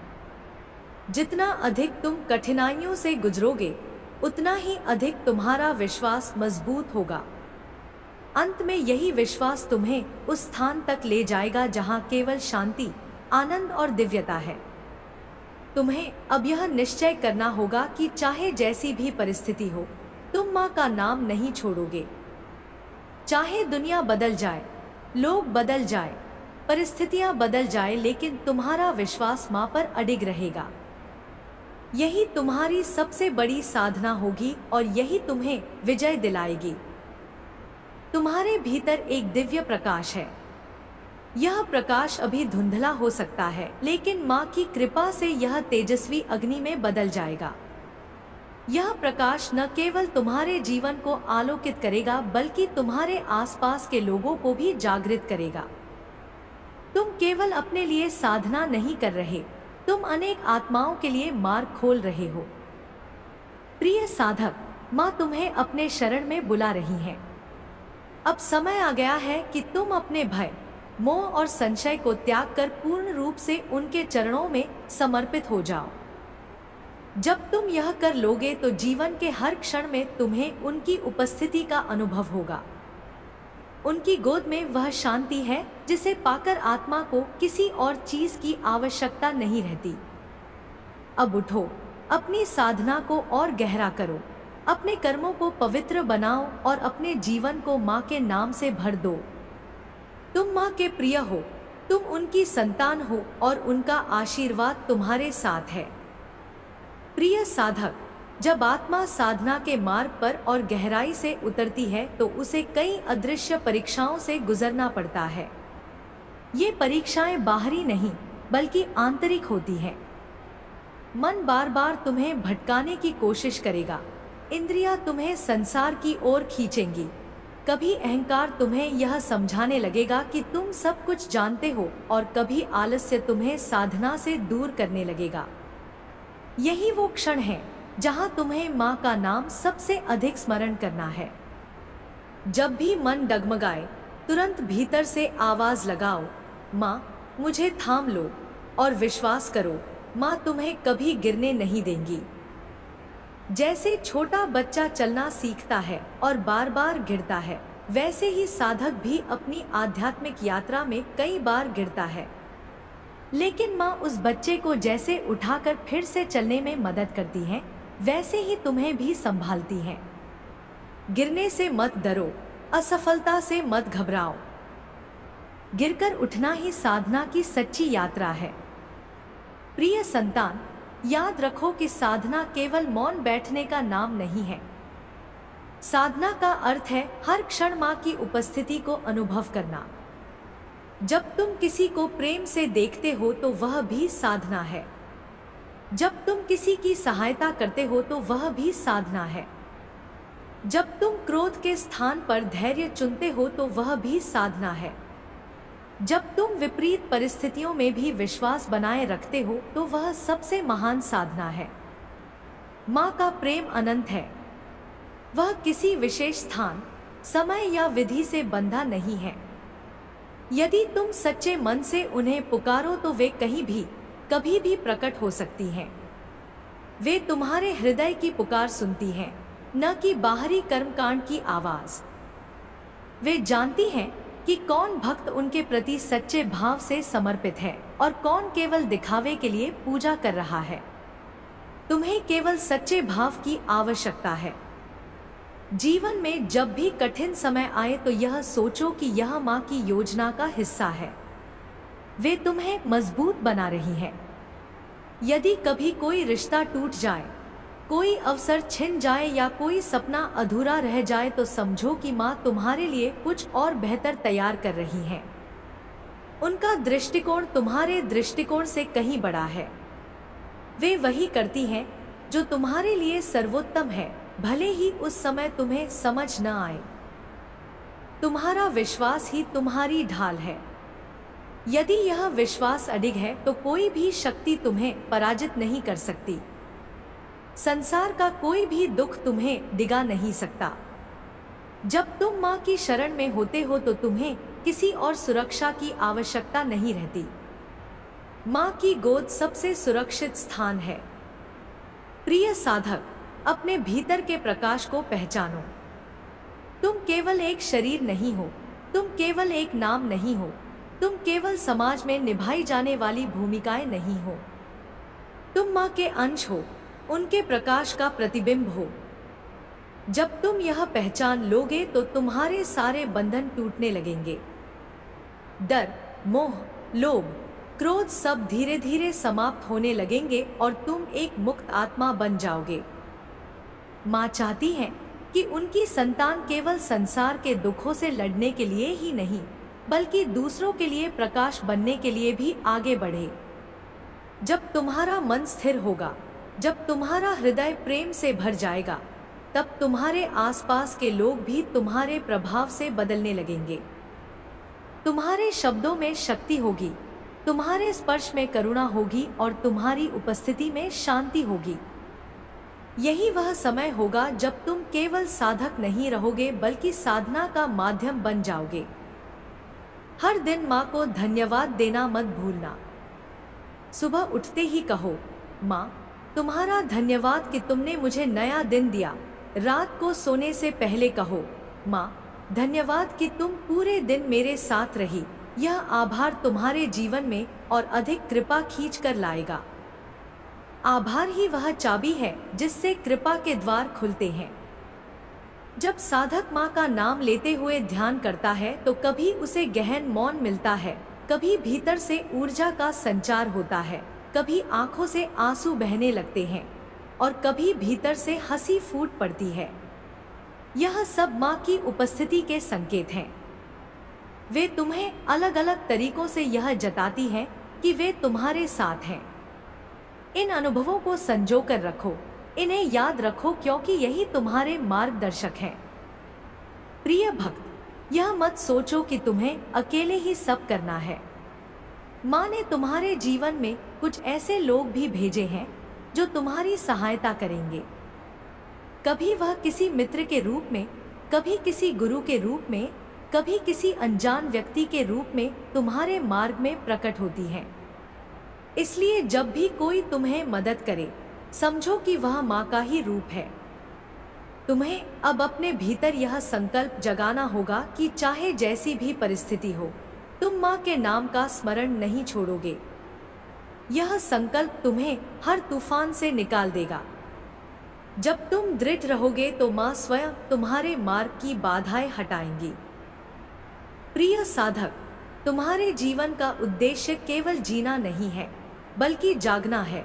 जितना अधिक तुम कठिनाइयों से गुजरोगे, उतना ही अधिक तुम्हारा विश्वास मजबूत होगा। अंत में यही विश्वास तुम्हें उस स्थान तक ले जाएगा जहाँ केवल शांति, आनंद और दिव्यता है। तुम्हें अब यह निश्चय करना होगा कि चाहे जैसी भी परिस्थिति हो, तुम माँ का नाम नहीं छोड़ोगे। चाहे दुनिया बदल जाए, लोग बदल जाए, परिस्थितियां बदल जाए, लेकिन तुम्हारा विश्वास माँ पर अडिग रहेगा। यही तुम्हारी सबसे बड़ी साधना होगी और यही तुम्हें विजय दिलाएगी। तुम्हारे भीतर एक दिव्य प्रकाश है। यह प्रकाश अभी धुंधला हो सकता है, लेकिन माँ की कृपा से यह तेजस्वी अग्नि में बदल जाएगा। यह प्रकाश न केवल तुम्हारे जीवन को आलोकित करेगा बल्कि तुम्हारे आसपास के लोगों को भी जागृत करेगा। तुम केवल अपने लिए साधना नहीं कर रहे, तुम अनेक आत्माओं के लिए मार्ग खोल रहे हो। प्रिय साधक, माँ तुम्हें अपने शरण में बुला रही है। अब समय आ गया है कि तुम अपने भय, मोह और संशय को त्याग कर पूर्ण रूप से उनके चरणों में समर्पित हो जाओ। जब तुम यह कर लोगे तो जीवन के हर क्षण में तुम्हें उनकी उपस्थिति का अनुभव होगा। उनकी गोद में वह शांति है जिसे पाकर आत्मा को किसी और चीज की आवश्यकता नहीं रहती। अब उठो, अपनी साधना को और गहरा करो, अपने कर्मों को पवित्र बनाओ और अपने जीवन को माँ के नाम से भर दो। तुम माँ के प्रिय हो, तुम उनकी संतान हो और उनका आशीर्वाद तुम्हारे साथ है। प्रिय साधक, जब आत्मा साधना के मार्ग पर और गहराई से उतरती है तो उसे कई अदृश्य परीक्षाओं से गुजरना पड़ता है। ये परीक्षाएं बाहरी नहीं बल्कि आंतरिक होती हैं। मन बार बार तुम्हें भटकाने की कोशिश करेगा, इंद्रियां तुम्हें संसार की ओर खींचेंगी। कभी अहंकार तुम्हें यह समझाने लगेगा कि तुम सब कुछ जानते हो और कभी आलस्य तुम्हें साधना से दूर करने लगेगा। यही वो क्षण है जहां तुम्हें माँ का नाम सबसे अधिक स्मरण करना है। जब भी मन डगमगाए, तुरंत भीतर से आवाज लगाओ, माँ मुझे थाम लो, और विश्वास करो माँ तुम्हें कभी गिरने नहीं देंगी। जैसे छोटा बच्चा चलना सीखता है और बार बार गिरता है, वैसे ही साधक भी अपनी आध्यात्मिक यात्रा में कई बार गिरता है, लेकिन माँ उस बच्चे को जैसे उठाकर फिर से चलने में मदद करती हैं, वैसे ही तुम्हें भी संभालती हैं। गिरने से मत डरो, असफलता से मत घबराओ। गिरकर उठना ही साधना की सच्ची यात्रा है। प्रिय संतान, याद रखो कि साधना केवल मौन बैठने का नाम नहीं है। साधना का अर्थ है हर क्षण माँ की उपस्थिति को अनुभव करना। जब तुम किसी को प्रेम से देखते हो तो वह भी साधना है। जब तुम किसी की सहायता करते हो तो वह भी साधना है। जब तुम क्रोध के स्थान पर धैर्य चुनते हो तो वह भी साधना है। जब तुम विपरीत परिस्थितियों में भी विश्वास बनाए रखते हो तो वह सबसे महान साधना है। माँ का प्रेम अनंत है। वह किसी विशेष स्थान, समय या विधि से बंधा नहीं है। यदि तुम सच्चे मन से उन्हें पुकारो तो वे कहीं भी, कभी भी प्रकट हो सकती हैं। वे तुम्हारे हृदय की पुकार सुनती हैं, न कि बाहरी कर्मकांड की आवाज। वे जानती हैं कि कौन भक्त उनके प्रति सच्चे भाव से समर्पित है और कौन केवल दिखावे के लिए पूजा कर रहा है। तुम्हें केवल सच्चे भाव की आवश्यकता है। जीवन में जब भी कठिन समय आए तो यह सोचो कि यह माँ की योजना का हिस्सा है। वे तुम्हें मजबूत बना रही हैं। यदि कभी कोई रिश्ता टूट जाए, कोई अवसर छिन जाए या कोई सपना अधूरा रह जाए तो समझो कि माँ तुम्हारे लिए कुछ और बेहतर तैयार कर रही है। उनका दृष्टिकोण तुम्हारे दृष्टिकोण से कहीं बड़ा है। वे वही करती हैं जो तुम्हारे लिए सर्वोत्तम है, भले ही उस समय तुम्हें समझ न आए। तुम्हारा विश्वास ही तुम्हारी ढाल है। यदि यह विश्वास अडिग है तो कोई भी शक्ति तुम्हें पराजित नहीं कर सकती। संसार का कोई भी दुख तुम्हें डिगा नहीं सकता। जब तुम माँ की शरण में होते हो तो तुम्हें किसी और सुरक्षा की आवश्यकता नहीं रहती। माँ की गोद सबसे सुरक्षित स्थान है। प्रिय साधक, अपने भीतर के प्रकाश को पहचानो। तुम केवल एक शरीर नहीं हो, तुम केवल एक नाम नहीं हो, तुम केवल समाज में निभाई जाने वाली भूमिकाएं नहीं हो। तुम माँ के अंश हो, उनके प्रकाश का प्रतिबिंब हो। जब तुम यह पहचान लोगे तो तुम्हारे सारे बंधन टूटने लगेंगे। डर, मोह, लोभ, क्रोध सब धीरे धीरे समाप्त होने लगेंगे और तुम एक मुक्त आत्मा बन जाओगे। माँ चाहती है कि उनकी संतान केवल संसार के दुखों से लड़ने के लिए ही नहीं, बल्कि दूसरों के लिए प्रकाश बनने के लिए भी आगे बढ़े। जब तुम्हारा मन स्थिर होगा, जब तुम्हारा हृदय प्रेम से भर जाएगा, तब तुम्हारे आसपास के लोग भी तुम्हारे प्रभाव से बदलने लगेंगे। तुम्हारे शब्दों में शक्ति होगी, तुम्हारे स्पर्श में करुणा होगी और तुम्हारी उपस्थिति में शांति होगी। यही वह समय होगा जब तुम केवल साधक नहीं रहोगे बल्कि साधना का माध्यम बन जाओगे। हर दिन माँ को धन्यवाद देना मत भूलना। सुबह उठते ही कहो, माँ तुम्हारा धन्यवाद कि तुमने मुझे नया दिन दिया। रात को सोने से पहले कहो, माँ धन्यवाद कि तुम पूरे दिन मेरे साथ रही। यह आभार तुम्हारे जीवन में और अधिक कृपा खींच कर लाएगा। आभार ही वह चाबी है जिससे कृपा के द्वार खुलते हैं। जब साधक माँ का नाम लेते हुए ध्यान करता है तो कभी उसे गहन मौन मिलता है, कभी भीतर से ऊर्जा का संचार होता है, कभी आंखों से आंसू बहने लगते हैं और कभी भीतर से हंसी फूट पड़ती है। यह सब माँ की उपस्थिति के संकेत हैं। वे तुम्हें अलग अलग तरीकों से यह जताती हैं कि वे तुम्हारे साथ हैं। इन अनुभवों को संजो कर रखो, इन्हें याद रखो क्योंकि यही तुम्हारे मार्गदर्शक हैं। प्रिय भक्त, यह मत सोचो कि तुम्हें अकेले ही सब करना है। माँ ने तुम्हारे जीवन में कुछ ऐसे लोग भी भेजे हैं जो तुम्हारी सहायता करेंगे। कभी वह किसी मित्र के रूप में, कभी किसी गुरु के रूप में, कभी किसी अनजान व्यक्ति के रूप में तुम्हारे मार्ग में प्रकट होती हैं। इसलिए जब भी कोई तुम्हें मदद करे, समझो कि वह माँ का ही रूप है। तुम्हें अब अपने भीतर यह संकल्प जगाना होगा कि चाहे जैसी भी परिस्थिति हो, तुम माँ के नाम का स्मरण नहीं छोड़ोगे। यह संकल्प तुम्हें हर तूफान से निकाल देगा। जब तुम दृढ़ रहोगे तो माँ स्वयं तुम्हारे मार्ग की बाधाएं हटाएंगी। प्रिय साधक, तुम्हारे जीवन का उद्देश्य केवल जीना नहीं है, बल्कि जागना है।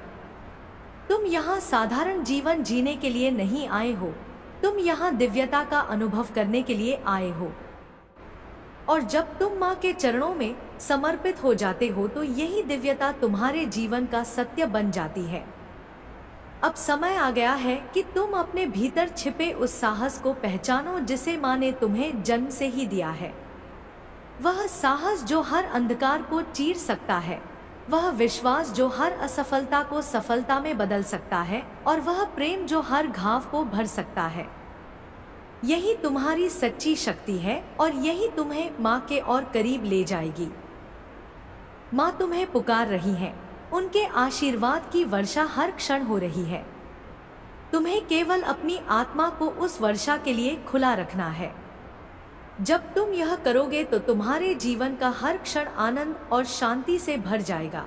तुम यहाँ साधारण जीवन जीने के लिए नहीं आए हो, तुम यहाँ दिव्यता का अनुभव करने के लिए आए हो। और जब तुम माँ के चरणों में समर्पित हो जाते हो तो यही दिव्यता तुम्हारे जीवन का सत्य बन जाती है। अब समय आ गया है कि तुम अपने भीतर छिपे उस साहस को पहचानो जिसे माँ ने तुम्हें जन्म से ही दिया है। वह साहस जो हर अंधकार को चीर सकता है, वह विश्वास जो हर असफलता को सफलता में बदल सकता है, और वह प्रेम जो हर घाव को भर सकता है। यही तुम्हारी सच्ची शक्ति है और यही तुम्हें माँ के और करीब ले जाएगी। माँ तुम्हें पुकार रही है, उनके आशीर्वाद की वर्षा हर क्षण हो रही है। तुम्हें केवल अपनी आत्मा को उस वर्षा के लिए खुला रखना है। जब तुम यह करोगे तो तुम्हारे जीवन का हर क्षण आनंद और शांति से भर जाएगा।